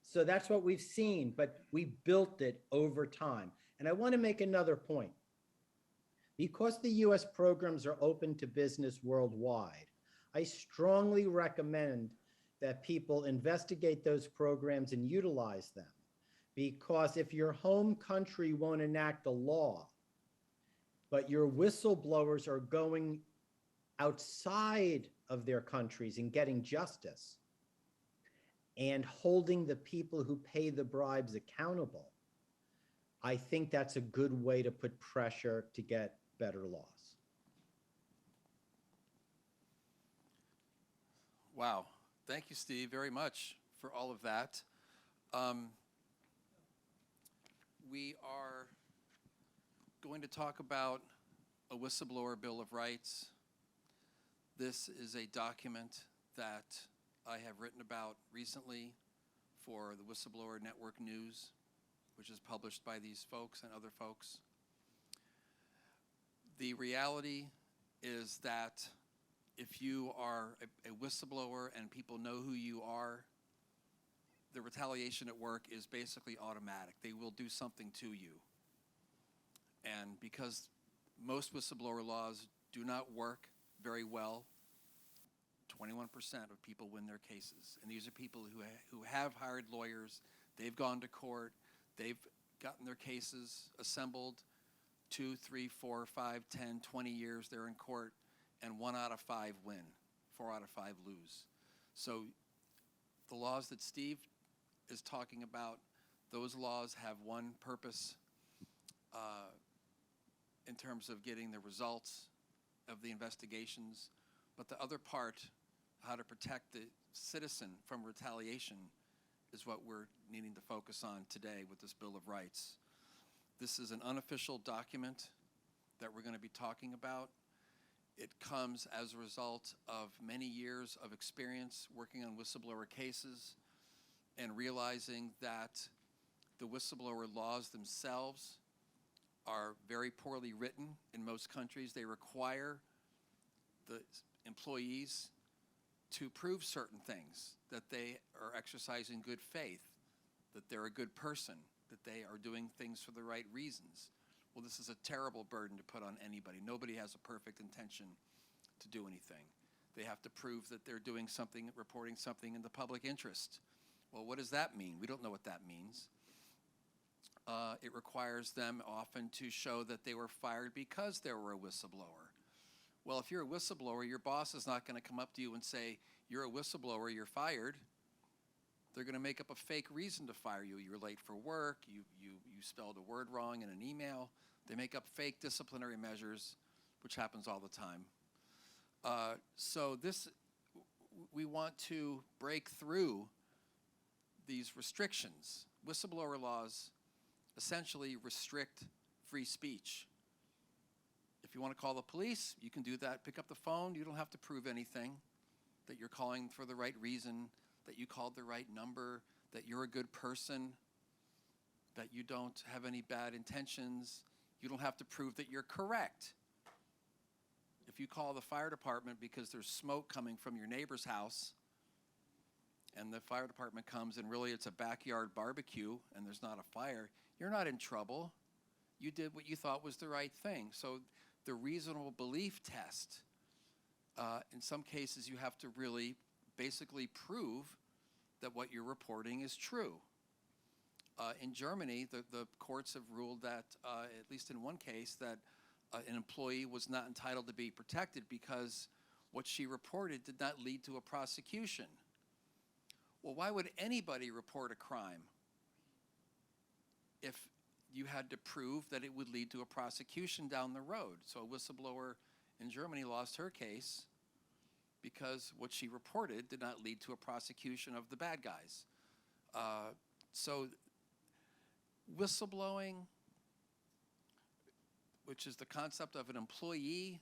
So that's what we've seen, but we built it over time. And I want to make another point. Because the US programs are open to business worldwide, I strongly recommend that people investigate those programs and utilize them. Because if your home country won't enact a law, but your whistleblowers are going outside of their countries and getting justice and holding the people who pay the bribes accountable, I think that's a good way to put pressure to get better laws. Wow. Thank you, Steve, very much for all of that. We are going to talk about a Whistleblower Bill of Rights. This is a document that I have written about recently for the Whistleblower Network News, which is published by these folks and other folks. The reality is that if you are a whistleblower and people know who you are, the retaliation at work is basically automatic. They will do something to you. And because most whistleblower laws do not work very well, 21% of people win their cases. And these are people who have hired lawyers, they've gone to court, they've gotten their cases assembled, 2, 3, 4, 5, 10, 20 years they're in court, and 1 out of 5 win, 4 out of 5 lose. So the laws that Steve is talking about, those laws have one purpose in terms of getting the results of the investigations, but the other part, how to protect the citizen from retaliation, is what we're needing to focus on today with this Bill of Rights. This is an unofficial document that we're going to be talking about. It comes as a result of many years of experience working on whistleblower cases and realizing that the whistleblower laws themselves are very poorly written in most countries. They require the employees to prove certain things, that they are exercising good faith, that they're a good person, that they are doing things for the right reasons. Well, this is a terrible burden to put on anybody. Nobody has a perfect intention to do anything. They have to prove that they're doing something, reporting something in the public interest. Well, what does that mean? We don't know what that means. It requires them often to show that they were fired because they were a whistleblower. Well, if you're a whistleblower, your boss is not going to come up to you and say, you're a whistleblower, you're fired. They're going to make up a fake reason to fire you. You're late for work, you spelled a word wrong in an email. They make up fake disciplinary measures, which happens all the time. So we want to break through these restrictions. Whistleblower laws essentially restrict free speech. If you want to call the police, you can do that. Pick up the phone. You don't have to prove anything, that you're calling for the right reason, that you called the right number, that you're a good person, that you don't have any bad intentions. You don't have to prove that you're correct. If you call the fire department because there's smoke coming from your neighbor's house, and the fire department comes and really it's a backyard barbecue and there's not a fire, you're not in trouble. You did what you thought was the right thing. So the reasonable belief test, in some cases you have to really basically prove that what you're reporting is true. In Germany, the courts have ruled that, at least in one case, that an employee was not entitled to be protected because what she reported did not lead to a prosecution. Well, why would anybody report a crime if you had to prove that it would lead to a prosecution down the road? So a whistleblower in Germany lost her case because what she reported did not lead to a prosecution of the bad guys. So whistleblowing, which is the concept of an employee,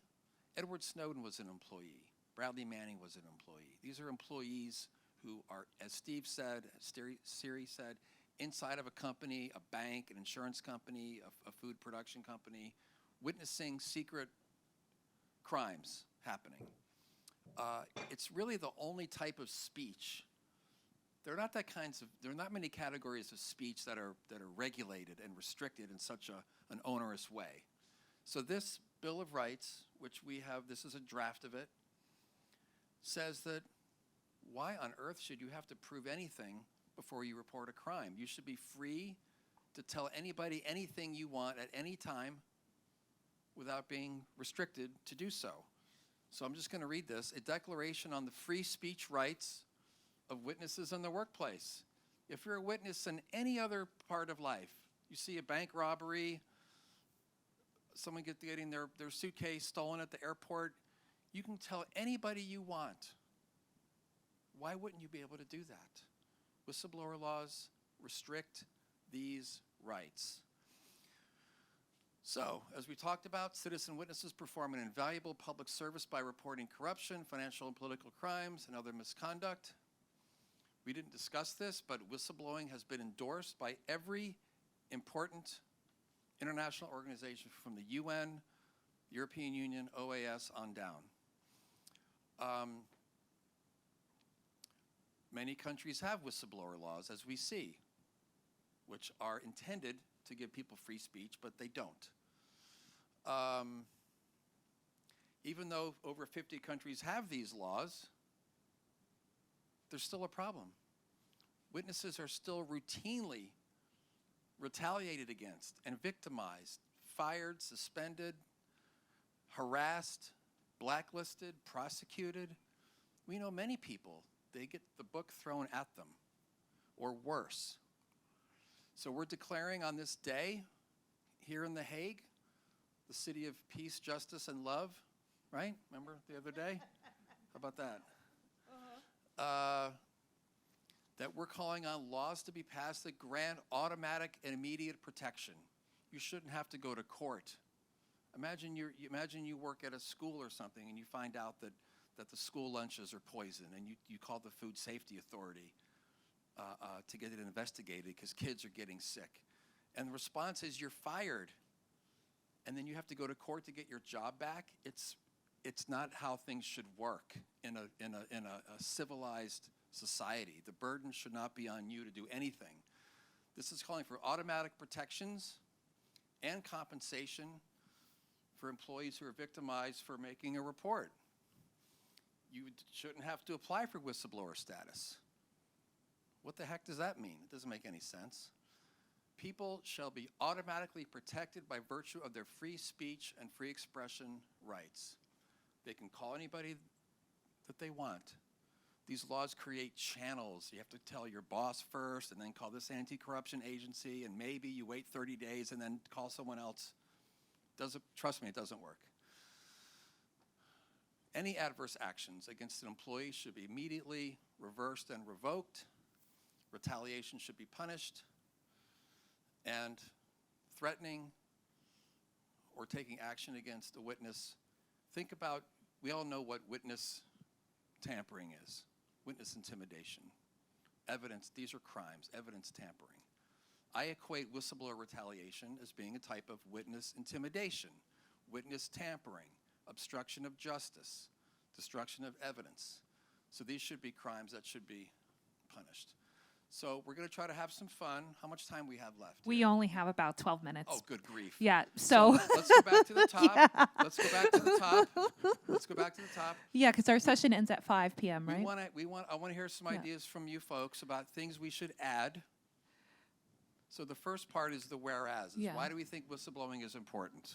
Edward Snowden was an employee. Bradley Manning was an employee. These are employees who are, as Steve said, as Siri said, inside of a company, a bank, an insurance company, a food production company, witnessing secret crimes happening. It's really the only type of speech. There are not many categories of speech that are regulated and restricted in such an onerous way. So this Bill of Rights, which we have, this is a draft of it, says that why on earth should you have to prove anything before you report a crime? You should be free to tell anybody anything you want at any time without being restricted to do so. So I'm just going to read this. A declaration on the free speech rights of witnesses in the workplace. If you're a witness in any other part of life, you see a bank robbery, someone getting their suitcase stolen at the airport, you can tell anybody you want. Why wouldn't you be able to do that? Whistleblower laws restrict these rights. So, as we talked about, citizen witnesses perform an invaluable public service by reporting corruption, financial and political crimes, and other misconduct. We didn't discuss this, but whistleblowing has been endorsed by every important international organization from the UN, European Union, OAS, on down. Many countries have whistleblower laws, as we see, which are intended to give people free speech, but they don't. Even though over 50 countries have these laws, there's still a problem. Witnesses are still routinely retaliated against and victimized, fired, suspended, harassed, blacklisted, prosecuted. We know many people, they get the book thrown at them, or worse. So we're declaring on this day, here in The Hague, the city of peace, justice, and love, right? Remember the other day? How about that? That we're calling on laws to be passed that grant automatic and immediate protection. You shouldn't have to go to court. Imagine you work at a school or something and you find out that the school lunches are poison, and you call the Food Safety Authority to get it investigated because kids are getting sick. And the response is you're fired. And then you have to go to court to get your job back. It's not how things should work in a civilized society. The burden should not be on you to do anything. This is calling for automatic protections and compensation for employees who are victimized for making a report. You shouldn't have to apply for whistleblower status. What the heck does that mean? It doesn't make any sense. People shall be automatically protected by virtue of their free speech and free expression rights. They can call anybody that they want. These laws create channels. You have to tell your boss first and then call this anti-corruption agency, and maybe you wait 30 days and then call someone else. Trust me, it doesn't work. Any adverse actions against an employee should be immediately reversed and revoked. Retaliation should be punished. And threatening or taking action against a witness, think about, we all know what witness tampering is, witness intimidation, evidence, these are crimes, evidence tampering. I equate whistleblower retaliation as being a type of witness intimidation, witness tampering, obstruction of justice, destruction of evidence. So these should be crimes that should be punished. So we're going to try to have some fun. How much time we have left? We only have about 12 minutes. Oh, good grief. Yeah, so. Let's go back to the top. Yeah. Let's go back to the top. Let's go back to the top. Yeah, because our session ends at 5 p.m., right? I want to hear some ideas from you folks about things we should add. So the first part is the whereas. Yeah. Why do we think whistleblowing is important?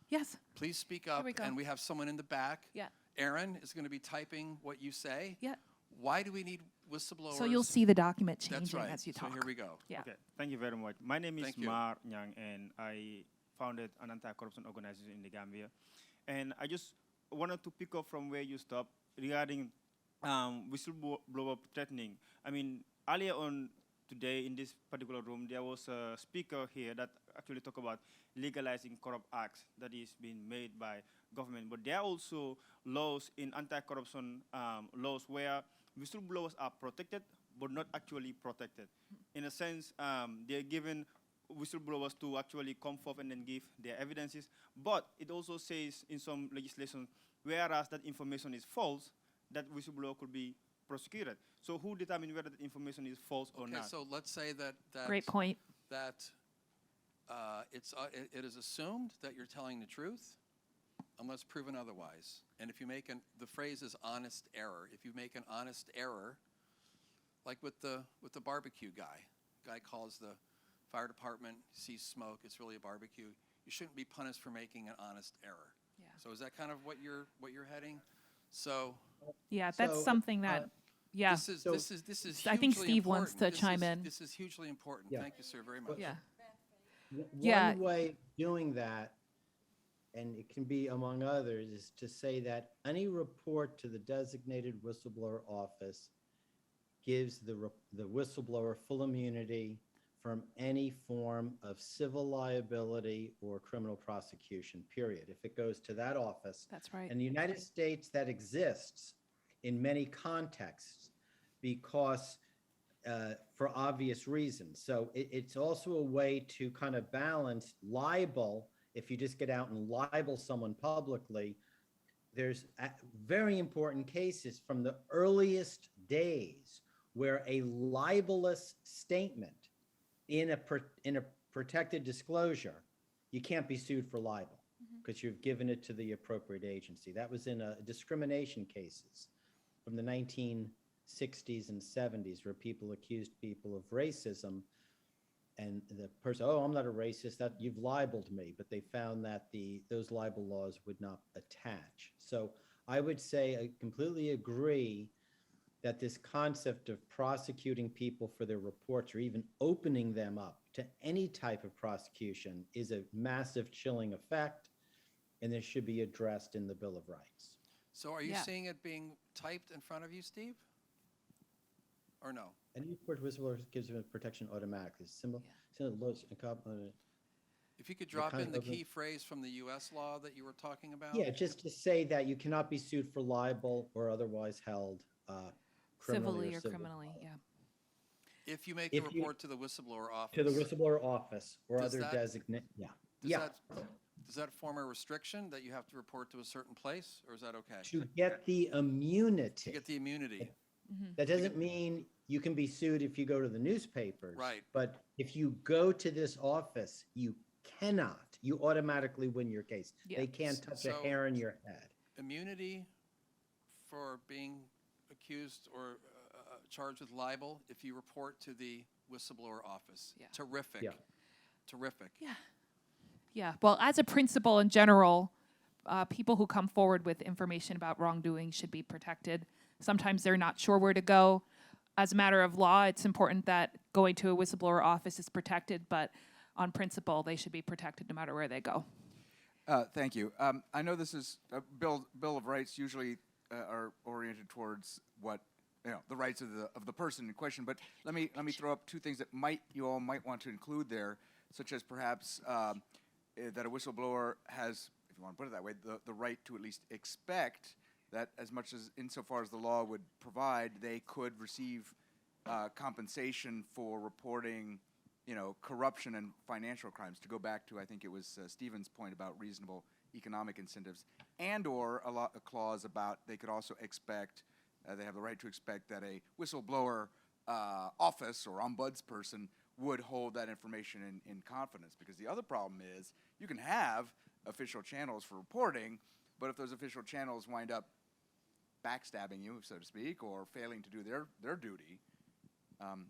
Yes. Please speak up. And we have someone in the back. Yeah. Aaron is going to be typing what you say. Yeah. Why do we need whistleblowers? So you'll see the document changing That's right. as you talk. So here we go. Yeah. Okay, thank you very much. My name is Thank you. Mar Nyang, and I founded an anti-corruption organization in the Gambia. And I just wanted to pick up from where you stopped regarding whistleblower threatening. I mean, earlier on today in this particular room, there was a speaker here that actually talked about legalizing corrupt acts that is being made by government. But there are also laws in anti-corruption laws where whistleblowers are protected but not actually protected. in a sense, they're given whistleblowers to actually come forth and then give their evidences. But it also says in some legislation, whereas that information is false, that whistleblower could be prosecuted. So who determines whether that information is false or Okay, not? so let's say that Great point. That it is assumed that you're telling the truth, unless proven otherwise. And if you make the phrase is honest error. If you make an honest error, like with the barbecue guy calls the fire department, sees smoke, it's really a barbecue. You shouldn't be punished for making an honest error. Yeah. So is that kind of what you're heading? So Yeah, that's something that. Yeah. This is I think hugely Steve wants to important. chime in. This is hugely important. Yeah. Thank you, sir, very much. Yeah. One way of doing that, and it can be among others, is to say that any report to the designated whistleblower office gives the whistleblower full immunity from any form of civil liability or criminal prosecution, period. If it goes to that office. That's right. In the United States, that exists in many contexts because for obvious reasons. So it's also a way to kind of balance libel. If you just get out and libel someone publicly, there's very important cases from the earliest days where a libelous statement in a protected disclosure, you can't be sued for libel because you've given it to the appropriate agency. That was in discrimination cases from the 1960s and 70s where people accused people of racism, and the person, oh, I'm not a racist, that you've libeled me, but they found that those libel laws would not attach. So I would say I completely agree that this concept of prosecuting people for their reports or even opening them up to any type of prosecution is a massive chilling effect, and this should be addressed in the Bill of Rights. So are you seeing it being typed in front of you, Steve? Or no? Any report whistleblower gives them protection automatically. If you could drop in the key phrase from the U.S. law that you were talking about. Yeah, just to say that you cannot be sued for libel or otherwise held civilly or criminally, yeah. If you make the report to the whistleblower office. To the whistleblower office or other designate, Does that form a restriction that you have to report to a certain place, or is that okay? To get the immunity. To get the immunity. That doesn't mean you can be sued if you go to the newspapers. Right. But if you go to this office, you cannot. You automatically win your case. Yeah. They can't touch a hair in your head. Immunity for being accused or charged with libel if you report to the whistleblower office. Yeah. Terrific. Yeah. Terrific. Yeah. Yeah. Well, as a principle in general, people who come forward with information about wrongdoing should be protected. Sometimes they're not sure where to go. As a matter of law, it's important that going to a whistleblower office is protected, but on principle, they should be protected no matter where they go. Thank you. I know this is Bill of Rights usually are oriented towards what the rights of the person in question. But let me throw up two things that you all might want to include there, such as perhaps that a whistleblower has, if you want to put it that way, the right to at least expect that as much as insofar as the law would provide, they could receive compensation for reporting, corruption and financial crimes. To go back to, I think it was Stephen's point about reasonable economic incentives, and/or a clause about they could also expect, they have the right to expect that a whistleblower office or ombudsperson would hold that information in confidence. Because the other problem is you can have official channels for reporting, but if those official channels wind up backstabbing you, so to speak, or failing to do their duty.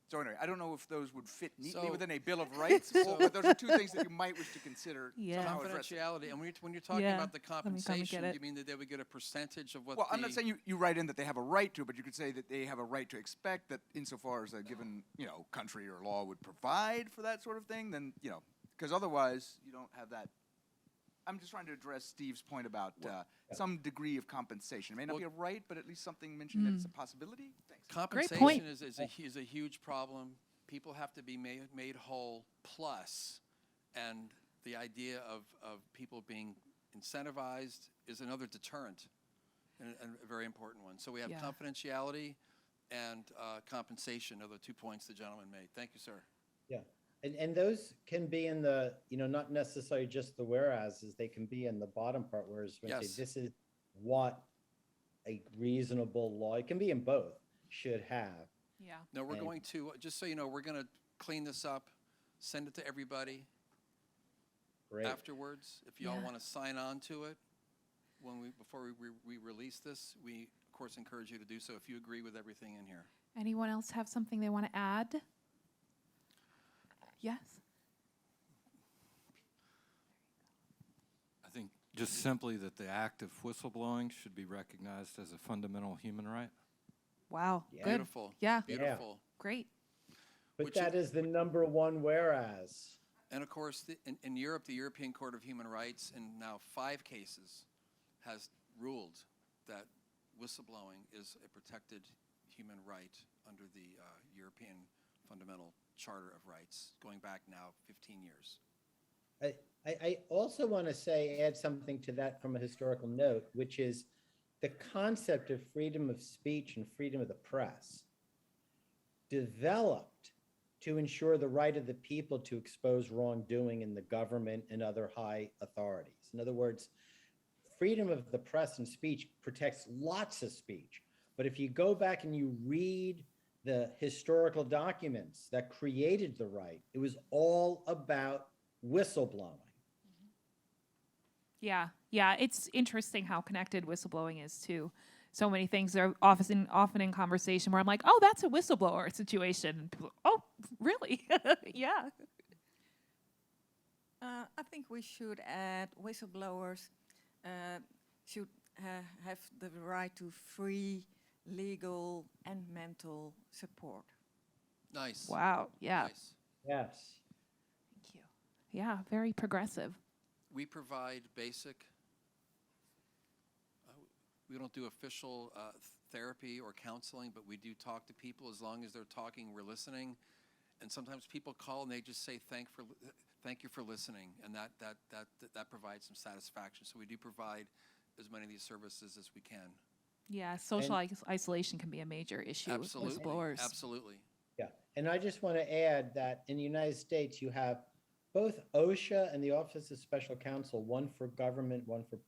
So anyway, I don't know if those would fit neatly within a Bill of Rights, but those are two things that you might wish to consider. Yeah. Confidentiality. And when you're talking about the compensation, you mean that they would get a percentage of what? Well, I'm not saying you write in that they have a right to, but you could say that they have a right to expect that insofar as a given country or law would provide for that sort of thing, then because otherwise you don't have that. I'm just trying to address Steve's point about some degree of compensation. It may not be a right, but at least something mentioned that it's a possibility. Thanks. Compensation is a huge problem. People have to be made whole. Plus, and the idea of people being incentivized is another deterrent, and a very important one. So we have confidentiality, and compensation are the 2 points the gentleman made. Thank you, sir. Yeah. And those can be in the, not necessarily just the whereases, they can be in the bottom part where it's going to Yes. say, this is what a reasonable law, it can be in both, should have. Yeah. No, we're And- going to, just so you know, we're going to clean this up, send it to everybody Great. afterwards. If y'all Yeah. want to sign on to it before we release this, we of course encourage you to do so if you agree with everything in here. Anyone else have something they want to add? Yes. I think just simply that the act of whistleblowing should be recognized as a fundamental human right. Wow. Yeah. Good. Beautiful. Yeah. Beautiful. Great. But Which that is the number one whereas. And of course, in Europe, the European Court of Human Rights, in now 5 cases, has ruled that whistleblowing is a protected human right under the European Fundamental Charter of Rights, going back now 15 years. I also want to add something to that from a historical note, which is the concept of freedom of speech and freedom of the press developed to ensure the right of the people to expose wrongdoing in the government and other high authorities. In other words, freedom of the press and speech protects lots of speech. But if you go back and you read the historical documents that created the right, it was all about whistleblowing. Yeah. Yeah. It's interesting how connected whistleblowing is to so many things. They're often in conversation where I'm like, oh, that's a whistleblower situation. And people, oh, really? Yeah. I think we should add whistleblowers should have the right to free legal and mental support. Nice. Wow. Yeah. Nice. Yes. Thank you. Yeah. Very progressive. We provide basic, we don't do official therapy or counseling, but we do talk to people. As long as they're talking, we're listening. And sometimes people call and they just say, thank you for listening. And that provides some satisfaction. So we do provide as many of these services as we can. Yeah. Social isolation can be a major issue Absolutely. with whistleblowers. Absolutely. Yeah. And I just want to add that in the United States, you have both OSHA and the Office of Special Counsel, one for government, one for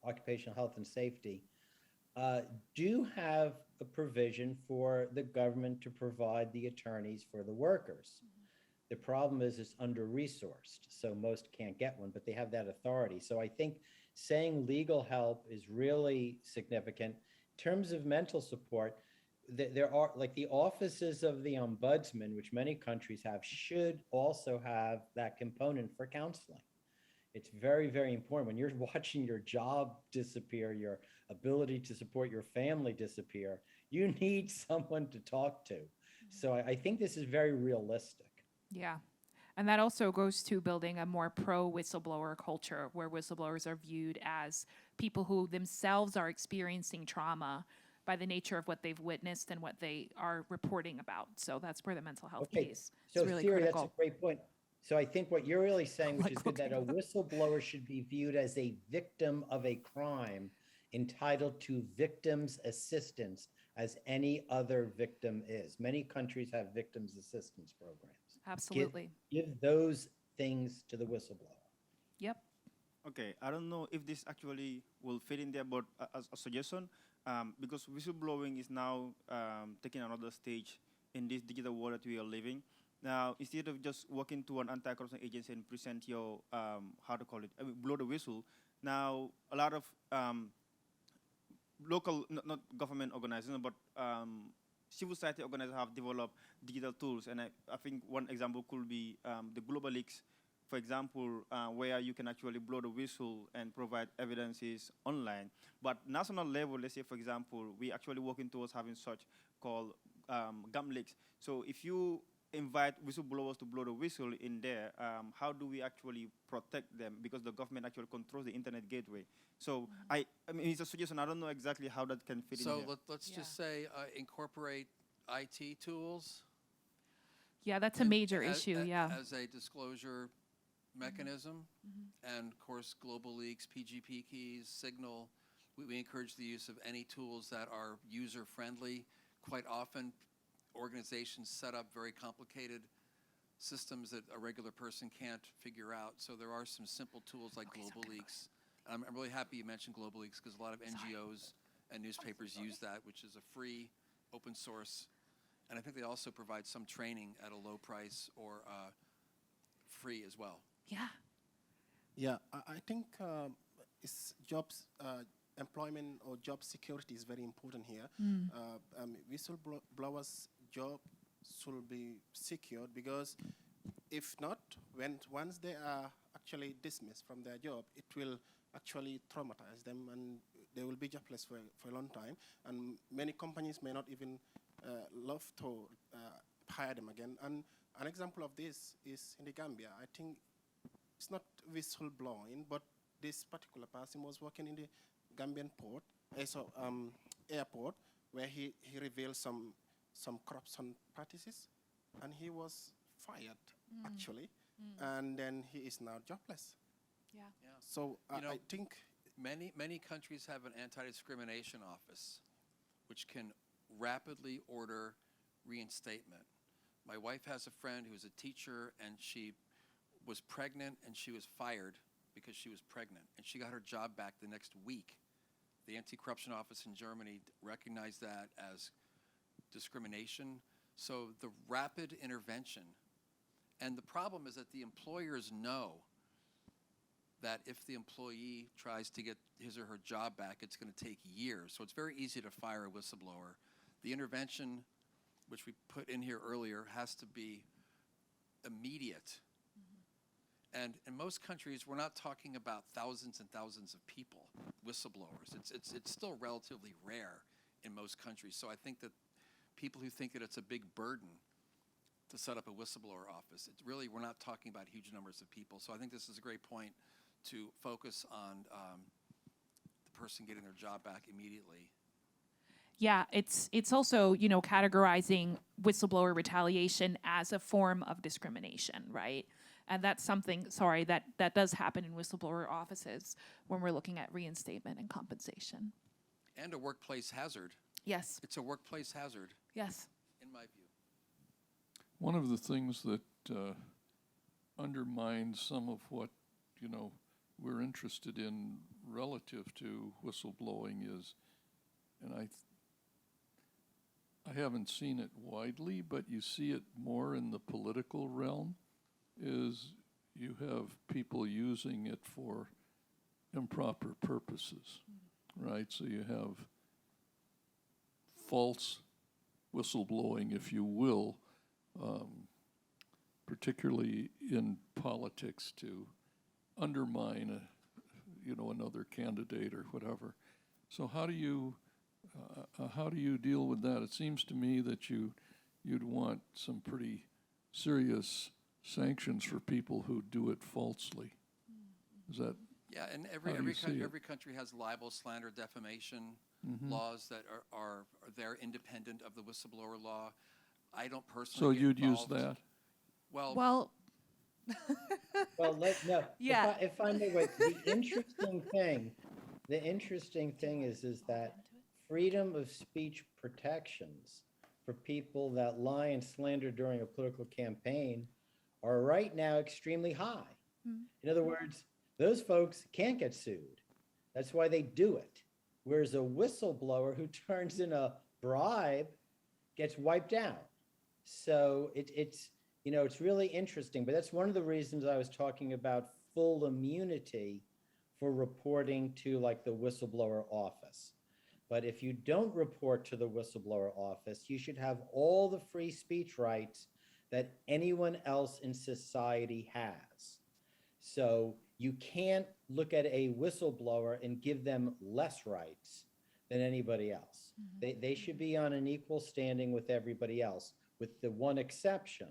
occupational health and safety, do have a provision for the government to provide the attorneys for the workers. The problem is it's under-resourced, so most can't get one, but they have that authority. So I think saying legal help is really significant. In terms of mental support, there are, like the offices of the ombudsman, which many countries have, should also have that component for counseling. It's very, very important. When you're watching your job disappear, your ability to support your family disappear, you need someone to talk to. So I think this is very realistic. Yeah. And that also goes to building a more pro-whistleblower culture where whistleblowers are viewed as people who themselves are experiencing trauma by the nature of what they've witnessed and what they are reporting about. So that's where the mental health piece So is really Siri, critical. that's a great point. So I think what you're really saying, which is good, that a whistleblower should be viewed as a victim of a crime entitled to victims' assistance as any other victim is. Many countries have victims' assistance programs. Absolutely. Give those things to the whistleblower. Yep. Okay, I don't know if this actually will fit in there, but as a suggestion, because whistleblowing is now taking another stage in this digital world that we are living. Now, instead of just walking to an anti-corruption agency and present your, blow the whistle, now a lot of local, not government organizations, but civil society organizations have developed digital tools. And I think one example could be the Global Leaks, for example, where you can actually blow the whistle and provide evidences online. But national level, let's say, for example, we actually working towards having such called GAM leaks. So if you invite whistleblowers to blow the whistle in there, how do we actually protect them? Because the government actually controls the internet gateway. So I mean, it's a suggestion. I don't know exactly how that can fit in there. So let's just say incorporate IT tools. Yeah, that's a major issue, yeah. As a disclosure mechanism. And of course, Global Leaks, PGP keys, Signal. We encourage the use of any tools that are user-friendly. quite often organizations set up very complicated systems that a regular person can't figure out. So there are some simple tools like Global Leaks. I'm really happy you mentioned Global Leaks because a lot of NGOs and newspapers use that, which is a free, open source. And I think they also provide some training at a low price or free as well. Yeah. Yeah, I think it's jobs, employment or job security is very important here. Whistleblowers' job should be secured because if not, once they are actually dismissed from their job, it will actually traumatize them and they will be jobless for a long time. And many companies may not even love to hire them again. And an example of this is in the Gambia. I think it's not whistleblowing, but this particular person was working in the Gambian port, airport, where he revealed some corruption practices, and he was fired actually, and then he is now jobless. Yeah. So I think many countries have an anti-discrimination office, which can rapidly order reinstatement. My wife has a friend who's a teacher, and she was pregnant, and she was fired because she was pregnant, and she got her job back the next week. The anti-corruption office in Germany recognized that as discrimination. So the rapid intervention, and the problem is that the employers know that if the employee tries to get his or her job back, it's going to take years. So it's very easy to fire a whistleblower. The intervention, which we put in here earlier, has to be immediate. And in most countries, we're not talking about thousands and thousands of people, whistleblowers. It's still relatively rare in most countries. So I think that people who think that it's a big burden to set up a whistleblower office, it's really, we're not talking about huge numbers of people. So I think this is a great point to focus on the person getting their job back immediately. Yeah, it's also, categorizing whistleblower retaliation as a form of discrimination, right? And that's something, that does happen in whistleblower offices when we're looking at reinstatement and compensation. And a workplace hazard. Yes. It's a workplace hazard. Yes. In my view. One of the things that undermines some of what, we're interested in relative to whistleblowing is, and I haven't seen it widely, but you see it more in the political realm, is you have people using it for improper purposes, right? So you have false whistleblowing, if you will, particularly in politics, to undermine another candidate or whatever. So how do you deal with that? It seems to me that you'd want some pretty serious sanctions for people who do it falsely. Is that? Yeah, and how do you see every country has libel, slander, defamation laws that are they're independent of the whistleblower law. I don't personally. So get you'd involved. use that? Well. Well, Yeah. If I may, wait, the interesting thing is that freedom of speech protections for people that lie and slander during a political campaign are right now extremely high. In other words, those folks can't get sued. That's why they do it. Whereas a whistleblower who turns in a bribe gets wiped out. So it's really interesting, but that's one of the reasons I was talking about full immunity for reporting to like the whistleblower office. But if you don't report to the whistleblower office, you should have all the free speech rights that anyone else in society has. So you can't look at a whistleblower and give them less rights than anybody else. They should be on an equal standing with everybody else, with the one exception.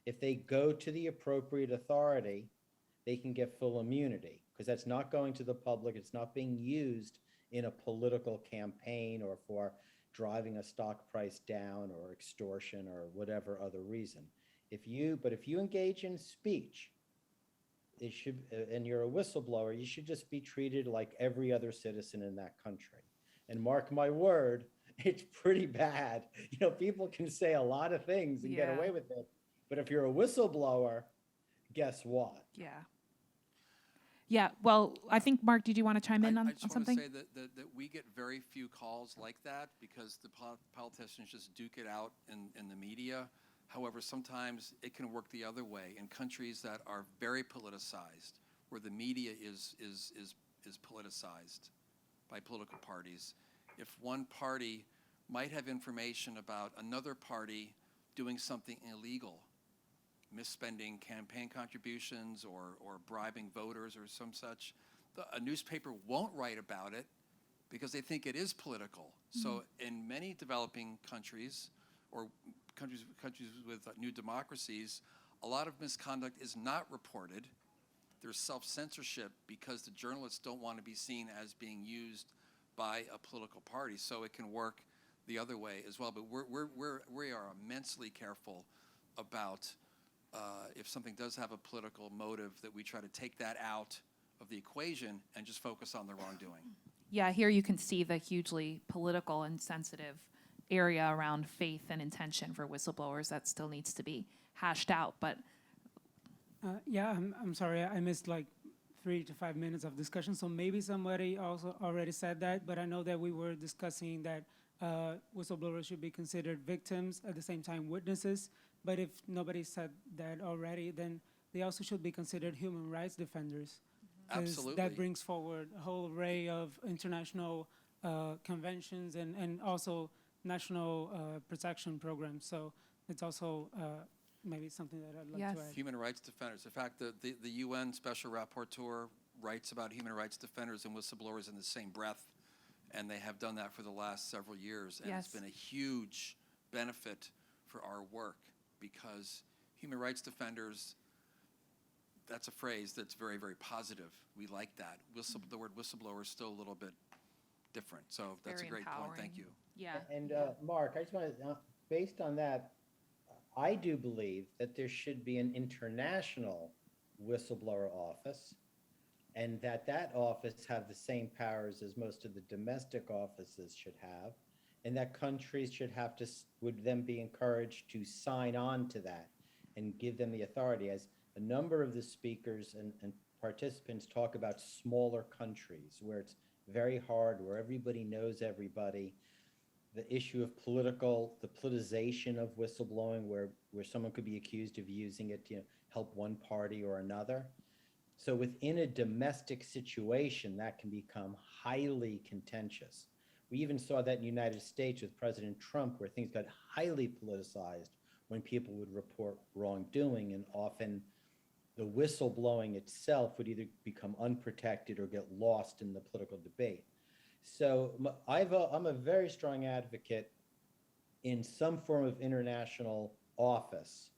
If they go to the appropriate authority, they can get full immunity because that's not going to the public. It's not being used in a political campaign or for driving a stock price down or extortion or whatever other reason. If you engage in speech, it should, and you're a whistleblower, you should just be treated like every other citizen in that country. And mark my word, it's pretty bad. You know, people can say a lot of things and get Yeah. away with it. But if you're a whistleblower, guess what? Yeah. Yeah. Well, I think, Mark, did you want to chime in I on just want to something? say that we get very few calls like that because the politicians just duke it out in the media. However, sometimes it can work the other way in countries that are very politicized, where the media is politicized by political parties. If one party might have information about another party doing something illegal, misspending campaign contributions or bribing voters or some such, a newspaper won't write about it because they think it is political. So in many developing countries or countries with new democracies, a lot of misconduct is not reported. There's self-censorship because the journalists don't want to be seen as being used by a political party. So it can work the other way as well. But we are immensely careful about if something does have a political motive, that we try to take that out of the equation and just focus on the wrongdoing. Yeah, here you can see the hugely political and sensitive area around faith and intention for whistleblowers that still needs to be hashed out. But yeah, I'm sorry, I missed like 3 to 5 minutes of discussion. So maybe somebody also already said that, but I know that we were discussing that whistleblowers should be considered victims at the same time witnesses. But if nobody said that already, then they also should be considered human rights defenders. 'Cause Absolutely. that brings forward a whole array of international conventions and also national protection programs. So it's also maybe something that I'd like to add. Human rights defenders. In fact, the UN Special Rapporteur writes about human rights defenders and whistleblowers in the same breath, and they have done that for the last several years. And it's been a huge benefit for our work because human rights defenders, that's a phrase that's very, very positive. We like that. The word whistleblower is still a little bit different. So that's a Very great point. empowering. Thank you. Yeah. And Mark, I just want to, based on that, I do believe that there should be an international whistleblower office, and that office have the same powers as most of the domestic offices should have, and that countries should have to, would then be encouraged to sign on to that and give them the authority. As a number of the speakers and participants talk about smaller countries where it's very hard, where everybody knows everybody, the issue of the politicization of whistleblowing, where someone could be accused of using it to help one party or another. So within a domestic situation, that can become highly contentious. We even saw that in the United States with President Trump, where things got highly politicized when people would report wrongdoing, and often the whistleblowing itself would either become unprotected or get lost in the political debate. So I'm a very strong advocate in some form of international office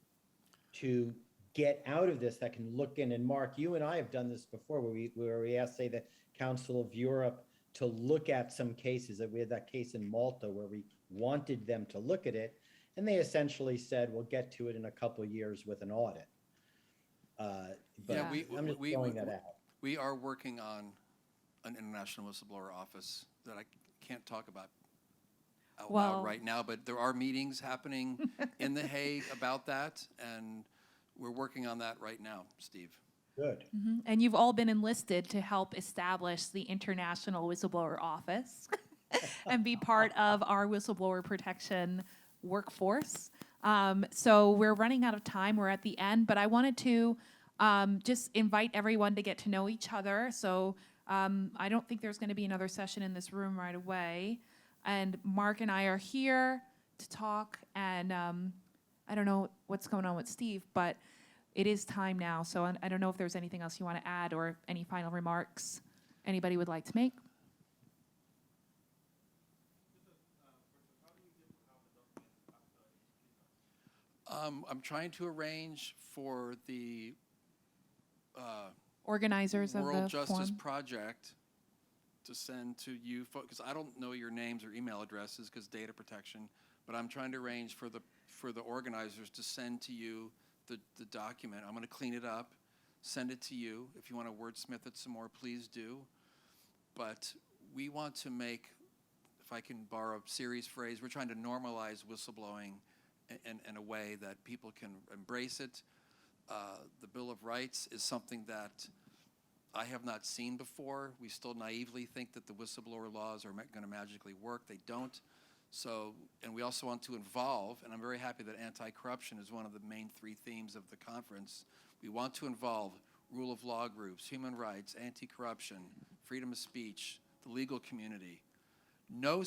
to get out of this that can look in. And Mark, you and I have done this before, where we asked, say, the Council of Europe to look at some cases. We had that case in Malta where we wanted them to look at it, and they essentially said, we'll get to it in a couple of years with an audit. But Yeah, I'm just throwing that out. We are working on an international whistleblower office that I can't talk about out loud right now, but there are meetings happening in The Hague about that, and we're working on that right now, Steve. Good. And you've all been enlisted to help establish the International Whistleblower Office and be part of our whistleblower protection workforce. So we're running out of time. We're at the end, but I wanted to just invite everyone to get to know each other. So I don't think there's going to be another session in this room right away. And Mark and I are here to talk, and I don't know what's going on with Steve, but it is time now. So I don't know if there's anything else you want to add or any final remarks anybody would like to make. I'm trying to arrange for the Organizers of the World Justice forum. Project to send to you, because I don't know your names or email addresses because data protection, but I'm trying to arrange for the organizers to send to you the document. I'm going to clean it up, send it to you. If you want to wordsmith it some more, please do. But we want to make if I can borrow Siri's phrase, we're trying to normalize whistleblowing in a way that people can embrace it. The Bill of Rights is something that I have not seen before. We still naively think that the whistleblower laws are going to magically work. They don't. So, and we also want to involve, and I'm very happy that anti-corruption is one of the main 3 themes of the conference. We want to involve rule of law groups, human rights, anti-corruption, freedom of speech, the legal community. No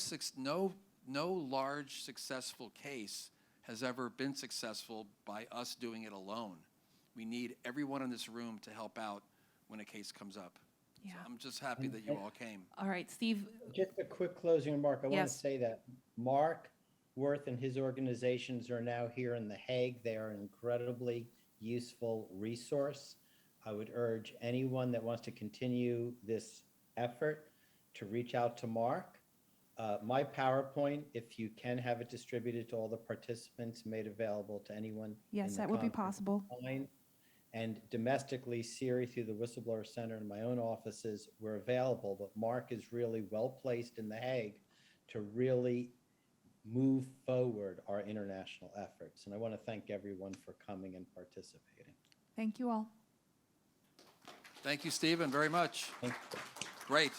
large successful case has ever been successful by us doing it alone. We need everyone in this room to help out when a case comes up. Yeah. So I'm just happy that you all came. All right, Steve. Just a quick closing remark. I want Yes. to say that Mark Worth and his organizations are now here in The Hague. They are an incredibly useful resource. I would urge anyone that wants to continue this effort to reach out to Mark. My PowerPoint, if you can have it distributed to all the participants, made available to anyone. Yes, that would be possible. Fine. And domestically, Siri through the Whistleblower Center and my own offices were available, but Mark is really well placed in The Hague to really move forward our international efforts. And I want to thank everyone for coming and participating. Thank you all. Thank you, Stephen, very much. Great.